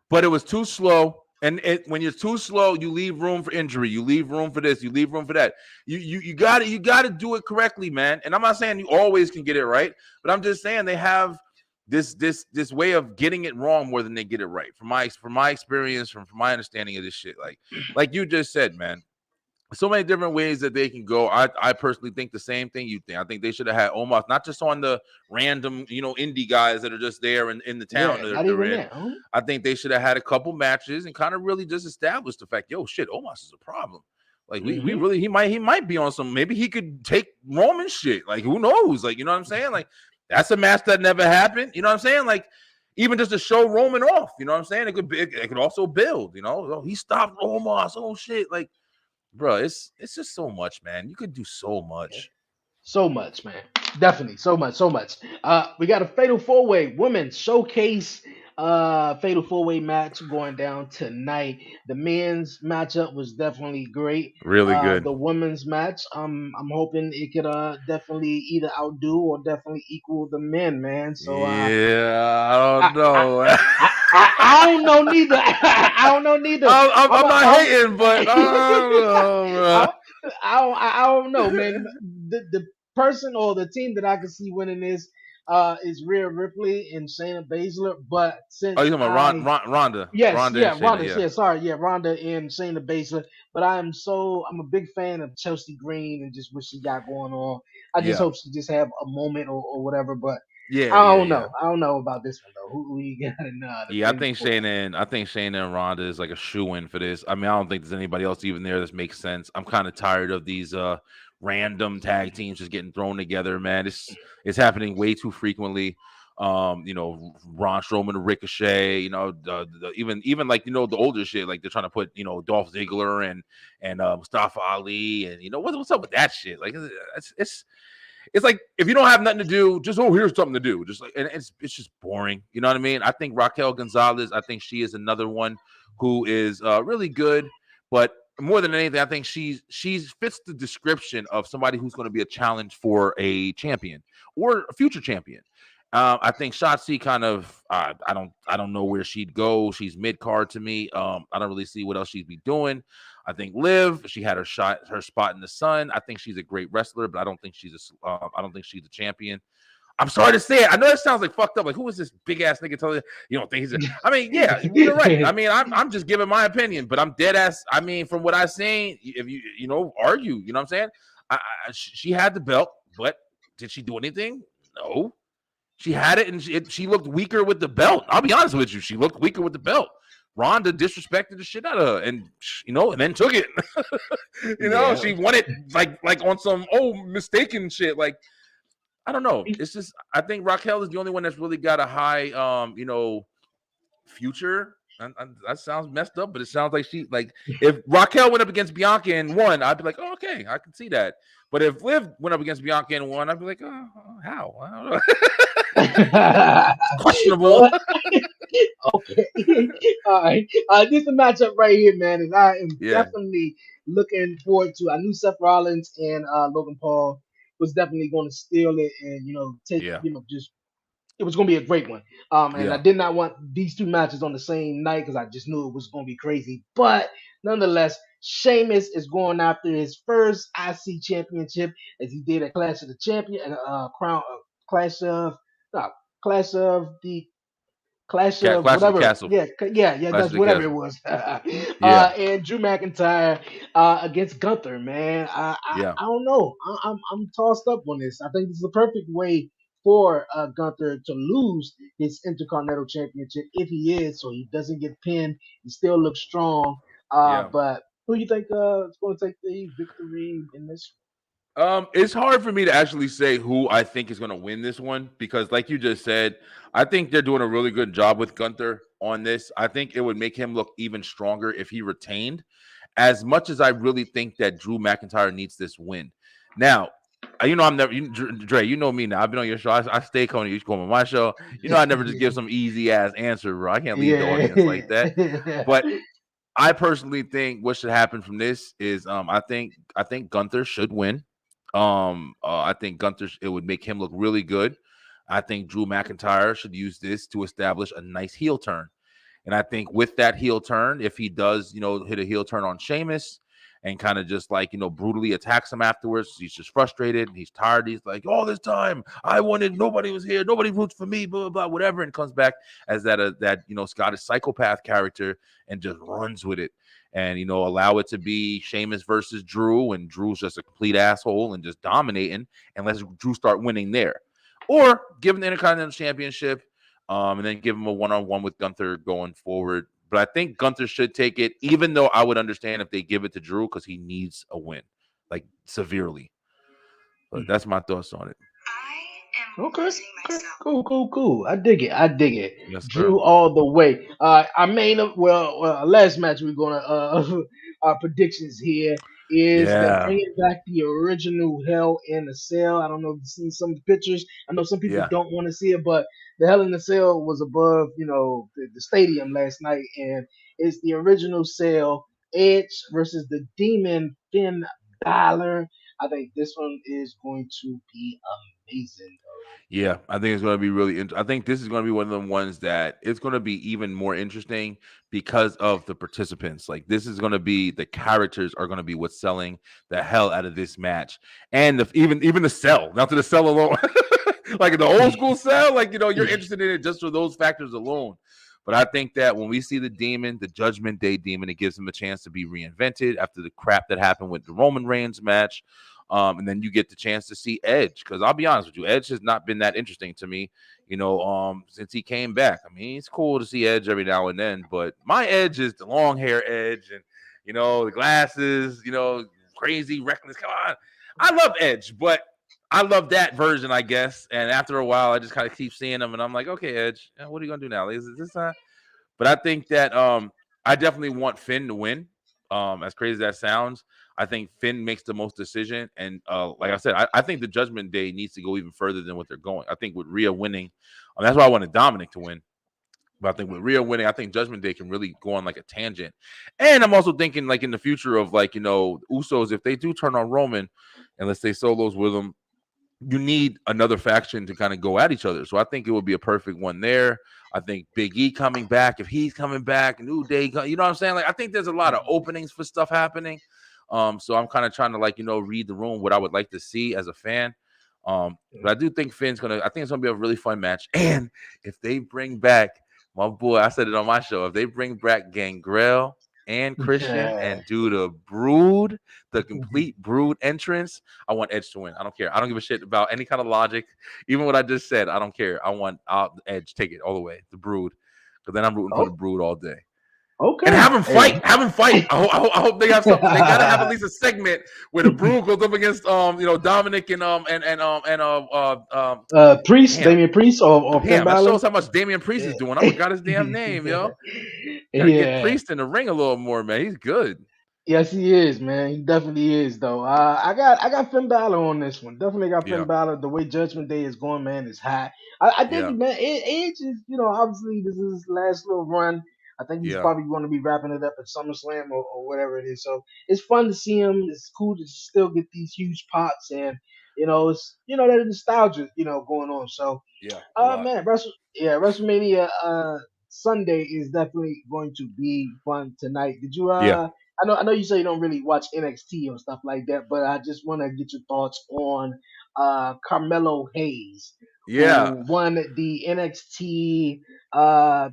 but it was too slow. And when you're too slow, you leave room for injury. You leave room for this. You leave room for that. You got to do it correctly, man. And I'm not saying you always can get it right, but I'm just saying they have this way of getting it wrong more than they get it right. From my experience, from my understanding of this shit, like you just said, man, so many different ways that they can go. I personally think the same thing you think. I think they should have had Omos, not just on the random, indie guys that are just there in the town yeah, that not they're even in. that. Huh? I think they should have had a couple matches and kind of really just establish the fact, yo, shit, Omos is a problem. Like we Hmm. really he might be on some. Maybe he could take Roman shit. Like who knows? Like you know what I'm saying? Like that's a match that never happened. You know what I'm saying? Like even just to show Roman off. You know what I'm saying? It could also build. Oh, he stopped Omos. Oh shit, like bro, it's just so much, man. You could do so much. So much, man. Definitely, so much, so much. We got a fatal four way women's showcase fatal four way match going down tonight. The men's matchup was definitely great. Really good. The women's match, I'm hoping it could definitely either outdo or definitely equal the men, man. So Yeah, I I don't I, know. I don't know neither. I don't know neither. I'm not I'm hating, but I don't know, I, bro. I don't know, man. The person or the team that I can see winning this is Rhea Ripley and Shayna Baszler. But Oh, you since talking about I Ronda, yes, Ronda and yeah, Shayna? Ronda, Yeah, yeah, sorry, yeah, Ronda and Shayna Baszler. But I'm a big fan of Chelsea Green and just what she got going on. I just yeah, hope she just have a moment or whatever. But yeah, I yeah, don't yeah. know. I don't know about this one though. Who you got in the Yeah, fatal four way? I think Shayna and Ronda is like a shoe in for this. I mean, I don't think there's anybody else even there that makes sense. I'm kind of tired of these random tag teams just getting thrown together, man. It's happening way too frequently. Braun Strowman, Ricochet, even like the older shit, like they're trying to put Dolph Ziggler and Mustafa Ali, and what's up with that shit? Like it's like if you don't have nothing to do, just here's something to do. Just like and it's just boring. You know what I mean? I think Raquel Gonzalez, I think she is another one who is really good, but more than anything, I think she's fits the description of somebody who's going to be a challenge for a champion or a future champion. I think Shotzi kind of I don't know where she'd go. She's mid card to me. I don't really see what else she'd be doing. I think Liv, she had her spot in the sun. I think she's a great wrestler, but I don't think she's a champion. I'm sorry to say it. I know that sounds like fucked up. Like, who is this big ass nigga telling you don't think he's I mean, yeah, you're right. I mean, I'm just giving my opinion, but I'm dead ass. I mean, from what I've seen, if you argue, you know what I'm saying? She had the belt, but did she do anything? No. She had it, and she looked weaker with the belt. I'll be honest with you. She looked weaker with the belt. Ronda disrespected the shit out of her, and and then took it. Yeah. She won it like on some mistaken shit. Like I don't know. It's just I think Raquel is the only one that's really got a high future. And that sounds messed up, but it sounds like if Raquel went up against Bianca and won, I'd be like, oh, okay, I can see that. But if Liv went up against Bianca and won, I'd be like, oh, how? I don't know. It's questionable. Well, okay. All right. This is a matchup right here, man, and I am Yeah, definitely looking forward to. I knew Seth Rollins and Logan Paul was definitely going to steal it and take yeah, just it was going to be a great one. And I yeah, did not want these two matches on the same night because I just knew it was going to be crazy. But nonetheless, Sheamus is going after his first IC championship as he did at Clash of the Champion, Crown Clash of no, Clash of the Clash of Clash of the whatever. Castle, Yeah, yeah, Clash of that's the whatever it Castle. was. Yeah, And Drew McIntyre against Gunther, man. yeah, I don't know. I'm tossed up on this. I think this is the perfect way for Gunther to lose his Intercontinental Championship if he is, so he doesn't get pinned. He still looks strong. yeah. But who you think is going to take the victory in this? It's hard for me to actually say who I think is going to win this one because, like you just said, I think they're doing a really good job with Gunther on this. I think it would make him look even stronger if he retained. As much as I really think that Drew McIntyre needs this win. Now, I'm never, Dre, you know me now. I've been on your show. I stay coming. You come on my show. I never just give some easy ass answer, bro. I can't lead the audience like that. Yeah. But I personally think what should happen from this is I think Gunther should win. I think Gunther it would make him look really good. I think Drew McIntyre should use this to establish a nice heel turn. And I think with that heel turn, if he does, hit a heel turn on Sheamus and kind of just like, brutally attacks him afterwards, he's just frustrated. He's tired. He's like, all this time I wanted, nobody was here. Nobody roots for me, blah, blah, blah, whatever. And comes back as that Scottish psychopath character and just runs with it. And, allow it to be Sheamus versus Drew. And Drew's just a complete asshole and just dominating and let Drew start winning there. Or give him the Intercontinental Championship and then give him a one-on-one with Gunther going forward. But I think Gunther should take it, even though I would understand if they give it to Drew because he needs a win, like severely. But that's my thoughts on it. Okay. Okay. Cool. I dig it. Yes, sir. Drew all the way. Our main last match we're gonna our predictions here is they're Yeah. bringing back the original Hell in a Cell. I don't know if you've seen some of the pictures. I know some people Yeah. don't want to see it, but the Hell in a Cell was above the stadium last night, and it's the original Cell. Edge versus the Demon Finn Balor. I think this one is going to be amazing. Yeah, I think it's going to be really. I think this is going to be one of the ones that it's going to be even more interesting because of the participants. Like this is going to be the characters are going to be what's selling the hell out of this match, and even the cell, not to the cell alone, like the old school cell. Like you're interested in it just for those factors alone. But I think that when we see the demon, the Judgment Day demon, it gives him a chance to be reinvented after the crap that happened with the Roman Reigns match. And then you get the chance to see Edge because I'll be honest with you, Edge has not been that interesting to me, since he came back. I mean, it's cool to see Edge every now and then, but my Edge is the long hair Edge and the glasses, crazy, reckless. Come on, I love Edge, but I love that version, I guess. And after a while, I just kind of keep seeing him, and I'm like, okay, Edge, what are you gonna do now? Is this But I think that I definitely want Finn to win. As crazy as that sounds, I think Finn makes the most decision. And like I said, I think the Judgment Day needs to go even further than what they're going. I think with Rhea winning, that's why I wanted Dominic to win. But I think with Rhea winning, I think Judgment Day can really go on like a tangent. And I'm also thinking like in the future of like, Usos, if they do turn on Roman and let's say Solos with them, you need another faction to kind of go at each other. So I think it would be a perfect one there. I think Big E coming back, if he's coming back, New Day, you know what I'm saying? Like I think there's a lot of openings for stuff happening. So I'm kind of trying to like, read the room, what I would like to see as a fan. But I do think I think it's gonna be a really fun match. And if they bring back my boy, I said it on my show, if they bring back Gangrel and Christian Yeah. and do the complete Brood entrance, I want Edge to win. I don't care. I don't give a shit about any kind of logic. Even what I just said, I don't care. I want Edge take it all the way, the Brood, because then I'm rooting for the Oh, Brood all day. And okay. have them fight. Have them fight. I hope they have something. They gotta have at least a segment where the Brood goes up against Dominic and Priest, damn Damian Priest, or Finn that Balor. shows how much Damian Priest is doing. I forgot his damn name, yo. Gotta get Yeah. Priest in the ring a little more, man. He's good. Yes, he is, man. He definitely is, though. I got Finn Balor on this one. Definitely got Finn Yeah, Balor. The way Judgment Day is going, man, is high. I yeah, think, man, Edge is, obviously this is his last little run. I think he's yeah, probably going to be wrapping it up at SummerSlam or whatever it is. So it's fun to see him. It's cool to still get these huge pops and it's that nostalgia going on. So yeah. A lot. man, WrestleMania Sunday is definitely going to be fun tonight. Did you Yeah, I know you say you don't really watch NXT or stuff like that, but I just want to get your thoughts on Carmelo Hayes, yeah, who won the NXT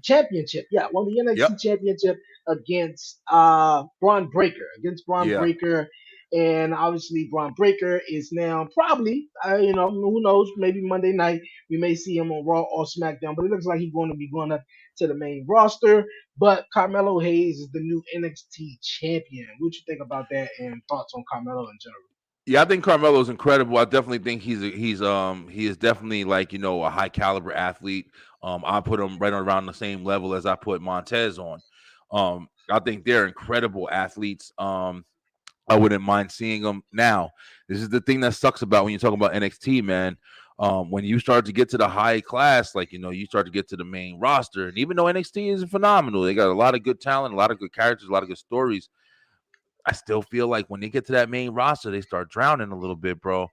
championship. Yeah, won the yep, NXT championship against Braun Breaker. Against Braun yeah, Breaker. And obviously, Braun Breaker is now probably, who knows, maybe Monday night we may see him on Raw or SmackDown, but it looks like he's going to be going up to the main roster. But Carmelo Hayes is the new NXT champion. What you think about that and thoughts on Carmelo in general? Yeah, I think Carmelo's incredible. I definitely think he is definitely like a high caliber athlete. I put him right around the same level as I put Montez on. I think they're incredible athletes. I wouldn't mind seeing them now. This is the thing that sucks about when you talk about NXT, man. When you start to get to the high class, like you start to get to the main roster, and even though NXT is phenomenal, they got a lot of good talent, a lot of good characters, a lot of good stories. I still feel like when they get to that main roster, they start drowning a little bit, bro.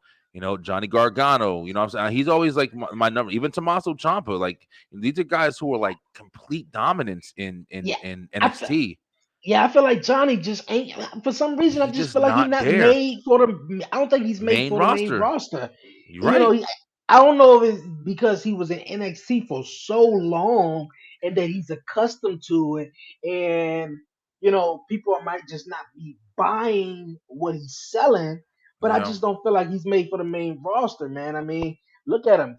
Johnny Gargano, what I'm saying? He's always like my number, even Tommaso Ciampa. Like these are guys who are like complete dominance in Yeah, in in I fe- NXT. yeah, I feel like Johnny just ain't. For some reason, I He's just just feel like he's not not there. made for the. I don't think he's made Main for the main roster. roster. You're You know, right. he, I don't know if it's because he was in NXT for so long and that he's accustomed to it, and people might just not be buying what he's selling. But I Yeah. just don't feel like he's made for the main roster, man. I mean, look at him.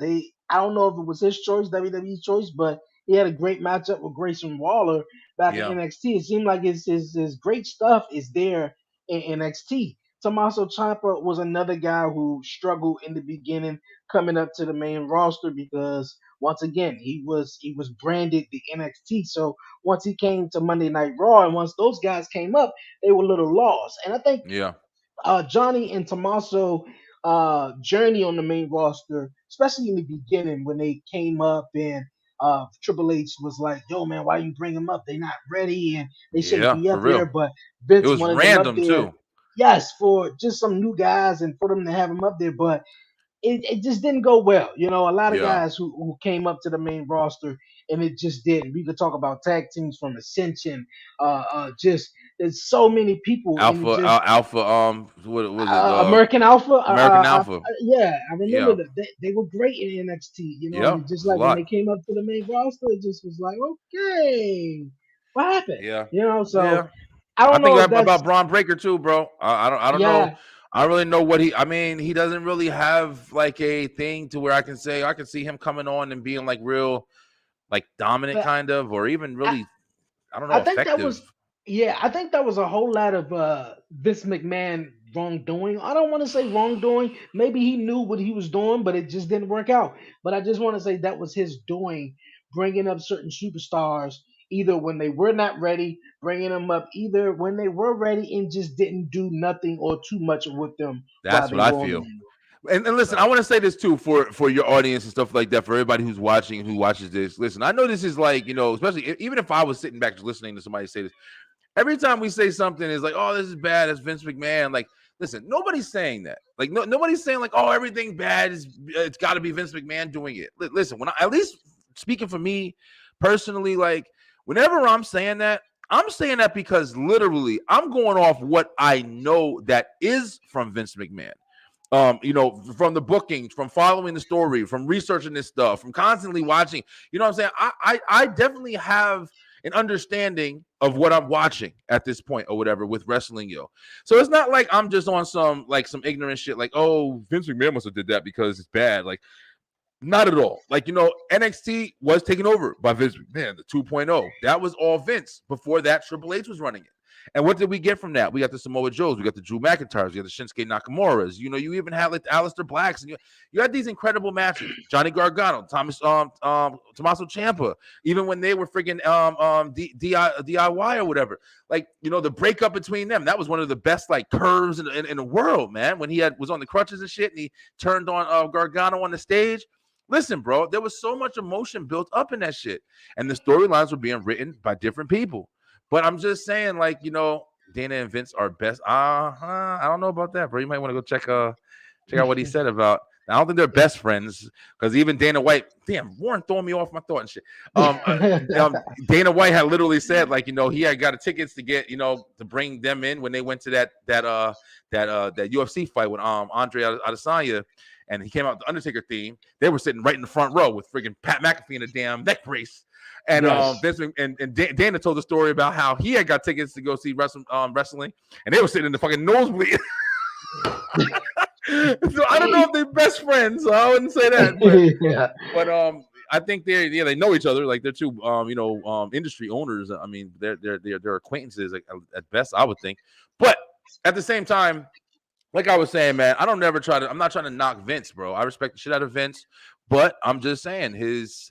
I don't know if it was his choice, WWE's choice, but he had a great matchup with Grayson Waller back in Yeah. NXT. It seemed like his great stuff is there in NXT. Tommaso Ciampa was another guy who struggled in the beginning coming up to the main roster because once again he was branded the NXT. So once he came to Monday Night Raw and once those guys came up, they were a little lost. And I think Yeah. Johnny and Tommaso journey on the main roster, especially in the beginning when they came up and Triple H was like, "Yo, man, why you bring them up? They're not ready and they shouldn't Yeah. be For up real. there." But It Vince was wanted them up random there, too. yes, for just some new guys and for them to have them up there. But it just didn't go well. A lot of Yeah. guys who came up to the main roster and it just didn't. We could talk about tag teams from Ascension. Just there's so many people and it just Alpha. What was it? American Alpha. American Alpha. Yeah, I remember Yeah. that they were great in NXT. And Yeah. it It just was a like when they lot. came up to the main roster, it just was like, okay, what happened? Yeah. So Yeah. I I don't think know if that that's about Braun Breaker too, bro. I don't know. yeah. I don't really know what he. I mean, he doesn't really have like a thing to where I can say I can see him coming on and being like real, like dominant But kind of, or even I, really, I don't I know, think that was effective. yeah, I think that was a whole lot of Vince McMahon wrongdoing. I don't want to say wrongdoing. Maybe he knew what he was doing, but it just didn't work out. But I just want to say that was his doing, bringing up certain superstars either when they were not ready, bringing them up either when they were ready and just didn't do nothing or too much with them while That's what they I were on the feel. main. And listen, I So want to say this too for your audience and stuff like that, for everybody who's watching, who watches this. Listen, I know this is like especially even if I was sitting back just listening to somebody say this, every time we say something is like, oh, this is bad, it's Vince McMahon. Like, listen, nobody's saying that. Like, nobody's saying like, oh, everything bad is it's got to be Vince McMahon doing it. Listen, when I, at least speaking for me personally, like whenever I'm saying that because literally I'm going off what I know that is from Vince McMahon. From the bookings, from following the story, from researching this stuff, from constantly watching. You know what I'm saying? I definitely have an understanding of what I'm watching at this point or whatever with wrestling, yo. So it's not like I'm just on some ignorant shit like, oh, Vince McMahon must have did that because it's bad. Like, not at all. Like, NXT was taken over by Vince McMahon, the 2.0. That was all Vince. Before that, Triple H was running it. And what did we get from that? We got the Samoa Joes, we got the Drew McIntyres, we got the Shinsuke Nakamura's. You even had like the Aleister Blacks, and you had these incredible matches. Johnny Gargano, Tommaso Ciampa, even when they were freaking DIY or whatever. Like, the breakup between them, that was one of the best like curves in the world, man. When he was on the crutches and shit, and he turned on Gargano on the stage. Listen, bro, there was so much emotion built up in that shit. And the storylines were being written by different people. But I'm just saying, like, Dana and Vince are best. I don't know about that, bro. You might want to go check out what he said about. I don't think they're best friends because even Dana White, damn, Warren throwing me off my thought and shit. Dana White had literally said, like, he had got tickets to get, to bring them in when they went to that UFC fight with Andre Adesanya, and he came out with the Undertaker theme. They were sitting right in the front row with freaking Pat McAfee in a damn neck brace. And yes. Vince and Dana told the story about how he had got tickets to go see wrestling, and they were sitting in the fucking nosebleed. So I don't know if they're best friends. So I wouldn't say that, Yeah. but I think they know each other. Like they're two industry owners. I mean, they're acquaintances at best, I would think. But at the same time, like I was saying, man, I'm not trying to knock Vince, bro. I respect the shit out of Vince, but I'm just saying his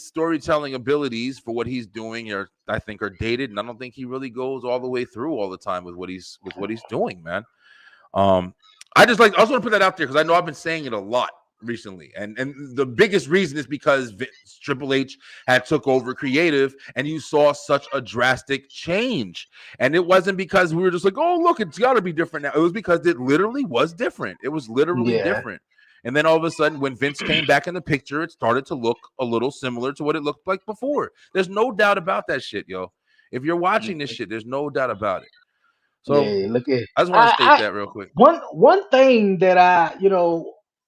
storytelling abilities for what he's doing I think are dated, and I don't think he really goes all the way through all the time with what he's doing, man. Um, I also want to put that out there because I know I've been saying it a lot recently, and the biggest reason is because Triple H had took over creative, and you saw such a drastic change. And it wasn't because we were just like, oh look, it's got to be different now. It was because it literally was different. It was literally Yeah, different. And then all of a sudden, when Vince came back in the picture, it started to look a little similar to what it looked like before. There's no doubt about that shit, yo. If you're watching this shit, there's no doubt about it. So yeah. Look at I just want to state I that real quick. one thing that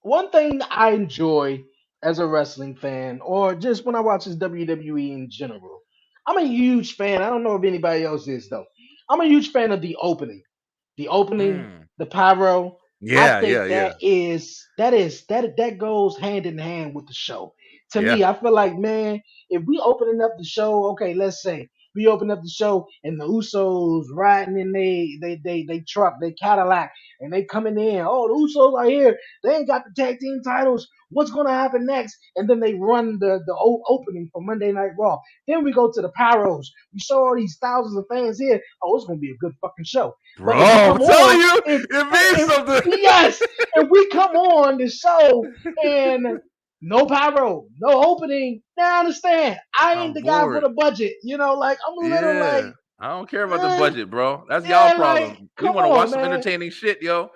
one thing I enjoy as a wrestling fan, or just when I watch this WWE in general. I'm a huge fan. I don't know if anybody else is though. I'm a huge fan of the opening, Mm. the pyro. I Yeah, think yeah, yeah, that goes hand in hand with the show. To yeah. me, I feel like, man, if we opening up the show, okay, let's say we open up the show and the Usos riding in they truck, they Cadillac, and they coming in. Oh, the Usos are here. They ain't got the tag team titles. What's gonna happen next? And then they run the opening for Monday Night Raw. Then we go to the pyros. We saw all these thousands of fans here. Oh, it's gonna be a good fucking show. Bro, But if we I'm come telling on, you, if, it means if something. yes, if we come on the show and no pyro, no opening, now I understand. I ain't I'm the guy for bored. the budget. Like I'm a little like, Yeah. I don't care about the eh, budget, bro. That's y'all like, problem. We come want to watch on, some man. entertaining shit, yo.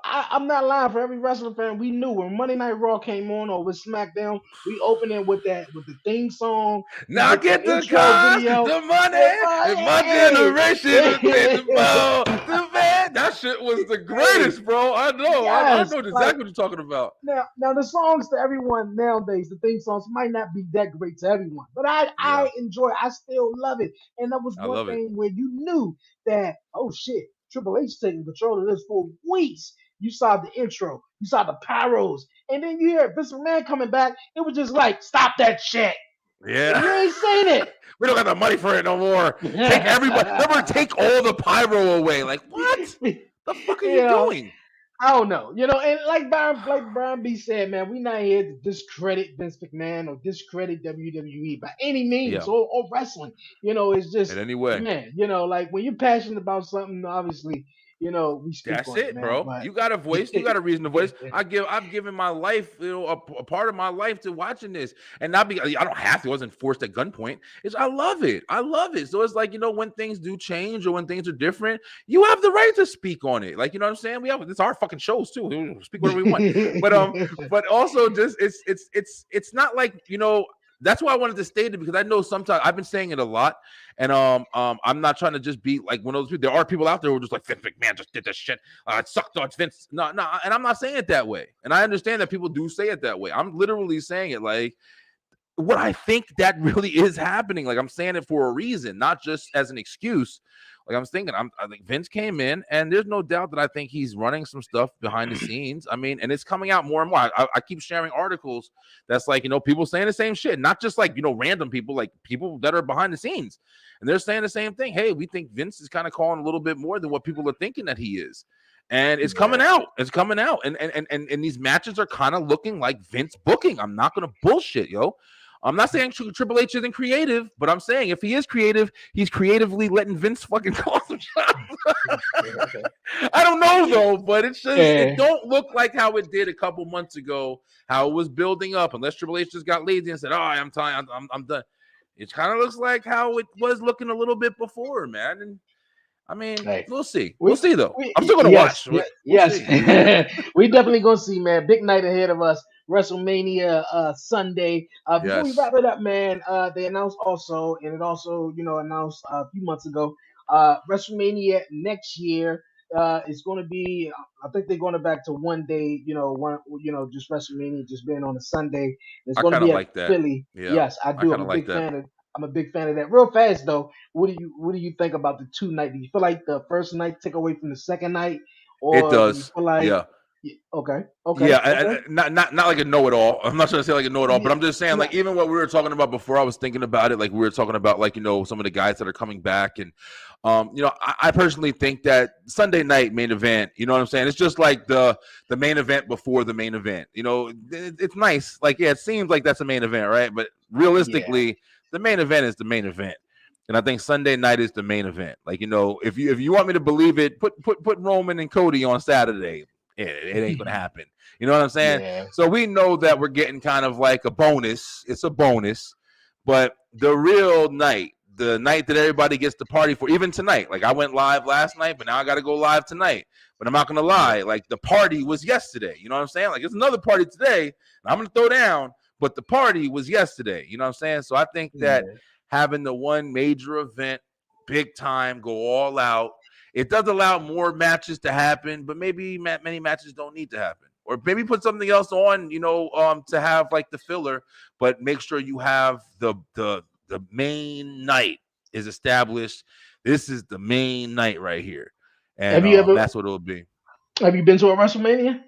I'm not lying for every wrestling fan. We knew when Monday Night Raw came on or with SmackDown, we opened it with the theme song. We Now get the get the intro cars, video. the money, And, and my hey, generation is taking ball. The man, that shit was the hey, greatest, bro. I know. I yes, know like. exactly what you're talking about. Now the songs to everyone nowadays, the theme songs might not be that great to everyone, but Yeah, I enjoy it. I still love it. And that was I one love it. thing where you knew that, oh shit, Triple H taking control of this for weeks. You saw the intro, you saw the pyros, and then you hear Vince McMahon coming back. It was just like, stop that shit. Yeah. You ain't seen it. We don't got the money for it no more. Take everybody. Remember, take all the pyro away. Like, what? The fuck are you you know, doing? I don't know. And like Brian B said, man, we not here to discredit Vince McMahon or discredit WWE by any means Yeah. or wrestling. It's In just, any way. man, like when you're passionate about something, obviously, we speak That's on it, it, man. bro. But You got a voice. You got a reason to voice. I've given my life, a part of my life to watching this, and not because I don't have to. I wasn't forced at gunpoint. It's I love it. I love it. So it's like when things do change or when things are different, you have the right to speak on it. Like what I'm saying. It's our fucking shows too. We speak whatever we want. But also just it's not like That's why I wanted to state it because I know sometimes I've been saying it a lot, and I'm not trying to just be like one of those people. There are people out there who are just like Vince McMahon just did this shit. It sucked on Vince. No, no, and I'm not saying it that way. And I understand that people do say it that way. I'm literally saying it like what I think that really is happening. Like I'm saying it for a reason, not just as an excuse. Like I'm thinking, I think Vince came in, and there's no doubt that I think he's running some stuff behind the scenes. I mean, and it's coming out more and more. I keep sharing articles that's like people saying the same shit, not just like random people, like people that are behind the scenes, and they're saying the same thing. Hey, we think Vince is kind of calling a little bit more than what people are thinking that he is. And it's coming yeah, out. It's coming out. And these matches are kind of looking like Vince booking. I'm not gonna bullshit, yo. I'm not saying Triple H isn't creative, but I'm saying if he is creative, he's creatively letting Vince fucking call some shots. I don't know though, but it's just it yeah, don't look like how it did a couple months ago, how it was building up. Unless Triple H just got lazy and said, "Oh, I'm tired, I'm done." It kind of looks like how it was looking a little bit before, man. And I mean, hey. we'll see. We'll We, see though. we I'm still gonna yes, watch. We'll yes. see. We definitely gonna see, man. Big night ahead of us. WrestleMania Sunday. Before we Yes, wrap it up, man, they announced also, and it also, announced a few months ago, WrestleMania next year is going to be. I think they're going back to one day. Just WrestleMania just being on a Sunday. It's I going to kind of be at like that. Philly. Yeah, Yes, I I do. kind of like that. I'm a big fan of that. Real fast though, what do you think about the two night? Do you feel like the first night take away from the second night, It or do you does. feel like Yeah. Okay. Okay. Yeah, Okay. not like a know-it-all. I'm not trying to say like a know-it-all, but Yeah. I'm just saying, No. like, even what we were talking about before, I was thinking about it. Like, we were talking about, like, some of the guys that are coming back, and I personally think that Sunday night main event, you know what I'm saying? It's just like the main event before the main event. It's nice. Like, yeah, it seems like that's a main event, right? But Yeah. realistically, the main event is the main event. And I think Sunday night is the main event. Like, if you want me to believe it, put Roman and Cody on Saturday. It ain't gonna happen. You know what I'm saying? Yeah. So we know that we're getting kind of like a bonus. It's a bonus, but the real night, the night that everybody gets to party for, even tonight. Like, I went live last night, but now I got to go live tonight. But I'm not gonna lie, like, the party was yesterday. You know what I'm saying? Like, it's another party today, and I'm gonna throw down, but the party was yesterday. You know what I'm saying? So I think that Yeah. having the one major event, big time, go all out. It does allow more matches to happen, but maybe many matches don't need to happen. Or maybe put something else on, to have like the filler, but make sure you have the main night is established. This is the main night right here, and Have you ever that's what it'll be. have you been to a WrestleMania?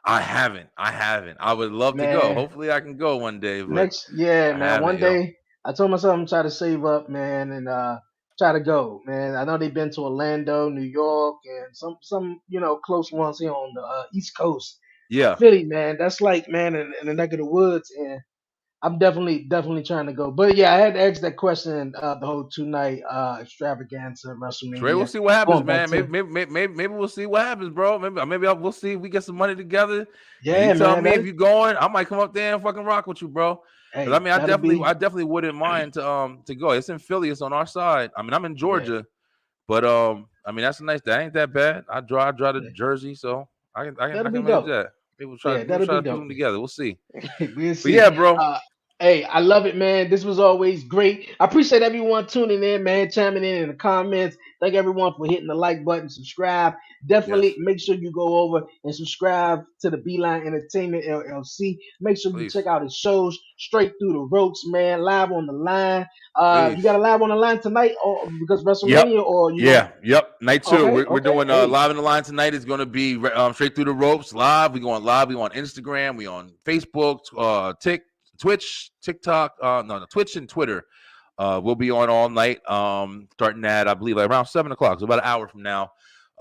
I haven't. I would love to go. Man, Hopefully, I can go one day, but yeah, I man. haven't, One yo. day I told myself I'm trying to save up, man, and try to go, man. I know they've been to Orlando, New York, and some close ones here on the East Coast. But Yeah. Philly, man, that's like, man, in the neck of the woods, and I'm definitely trying to go. But yeah, I had to ask that question the whole 2 night extravaganza at Trey, we'll WrestleMania. see what happens, Going back man. to Maybe we'll see what happens, bro. We'll see if we get some money together, and you yeah, tell man. me That if you're going. I might come up there and fucking rock with you, bro. Because I hey, mean, that'll I be definitely wouldn't mind to go. It's in Philly. It's on our side. I mean, I'm in yeah, Georgia, but I mean, that's a nice. That ain't that bad. I drive to yeah. Jersey, so I That'll be can manage dope. that. Yeah, We'll that'll try be to piece dope. them together. We'll see. We'll But see. yeah, bro. Hey, I love it, man. This was always great. I appreciate everyone tuning in, man, chiming in the comments. Thank everyone for hitting the like button, subscribe. Yes, Definitely make sure you go over and subscribe to the Beeline Entertainment LLC. Make sure you check please, out his shows, Straight Through the Ropes, man, live on the line. You got please. a live on the line tonight, or because Yep. WrestleMania, or you going? Yeah. Yep. Night two. Okay, We're okay. doing Hey, live in the line tonight. Is going to be straight through the ropes live. We going live. We on Instagram. We on Facebook, Twitch, TikTok. No, Twitch and Twitter. We'll be on all night. Starting at, I believe, like around 7 o'clock. So about an hour from now.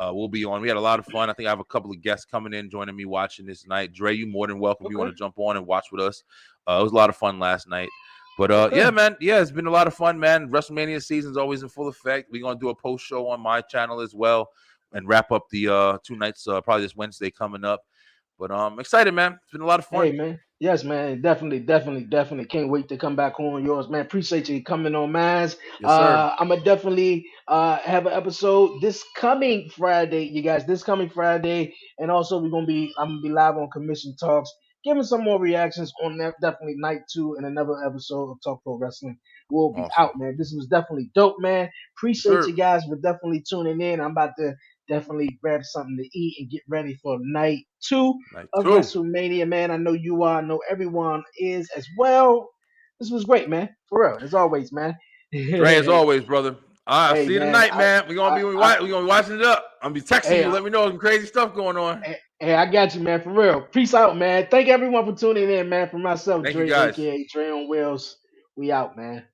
We'll be on. We had a lot of fun. I think I have a couple of guests coming in, joining me, watching this night. Dre, you more than welcome. If you want okay, to jump on and watch with us. It was a lot of fun last night. But yeah, okay. man, yeah, it's been a lot of fun, man. WrestleMania season's always in full effect. We're gonna do a post show on my channel as well, and wrap up the 2 nights, probably this Wednesday coming up. But I'm excited, man. It's been a lot of Hey fun. man, yes man, definitely can't wait to come back on yours, man. Appreciate you coming on mine. Yes, sir. I'm gonna definitely have an episode this coming Friday, you guys. This coming Friday, and also I'm gonna be live on Commission Talks, giving some more reactions on that. Definitely night two and another episode of Talk Pro Wrestling will be Awesome. out, man. This was definitely dope, man. Yes, Appreciate sir. you guys for definitely tuning in. I'm about to definitely grab something to eat and get ready for night two Night of two. WrestleMania, man. I know you are. I know everyone is as well. This was great, man. For real, as always, man. Dre, as Hey, always, brother. All right, see you man. tonight, man. We're gonna we gonna be watching it up. I'm gonna be texting Hey, you. Let me know some crazy stuff going on. I got you, man. For real. Peace out, man. Thank everyone for tuning in, man. For myself, Thank you, Dre, guys. aka Dre on Wheels. We out, man.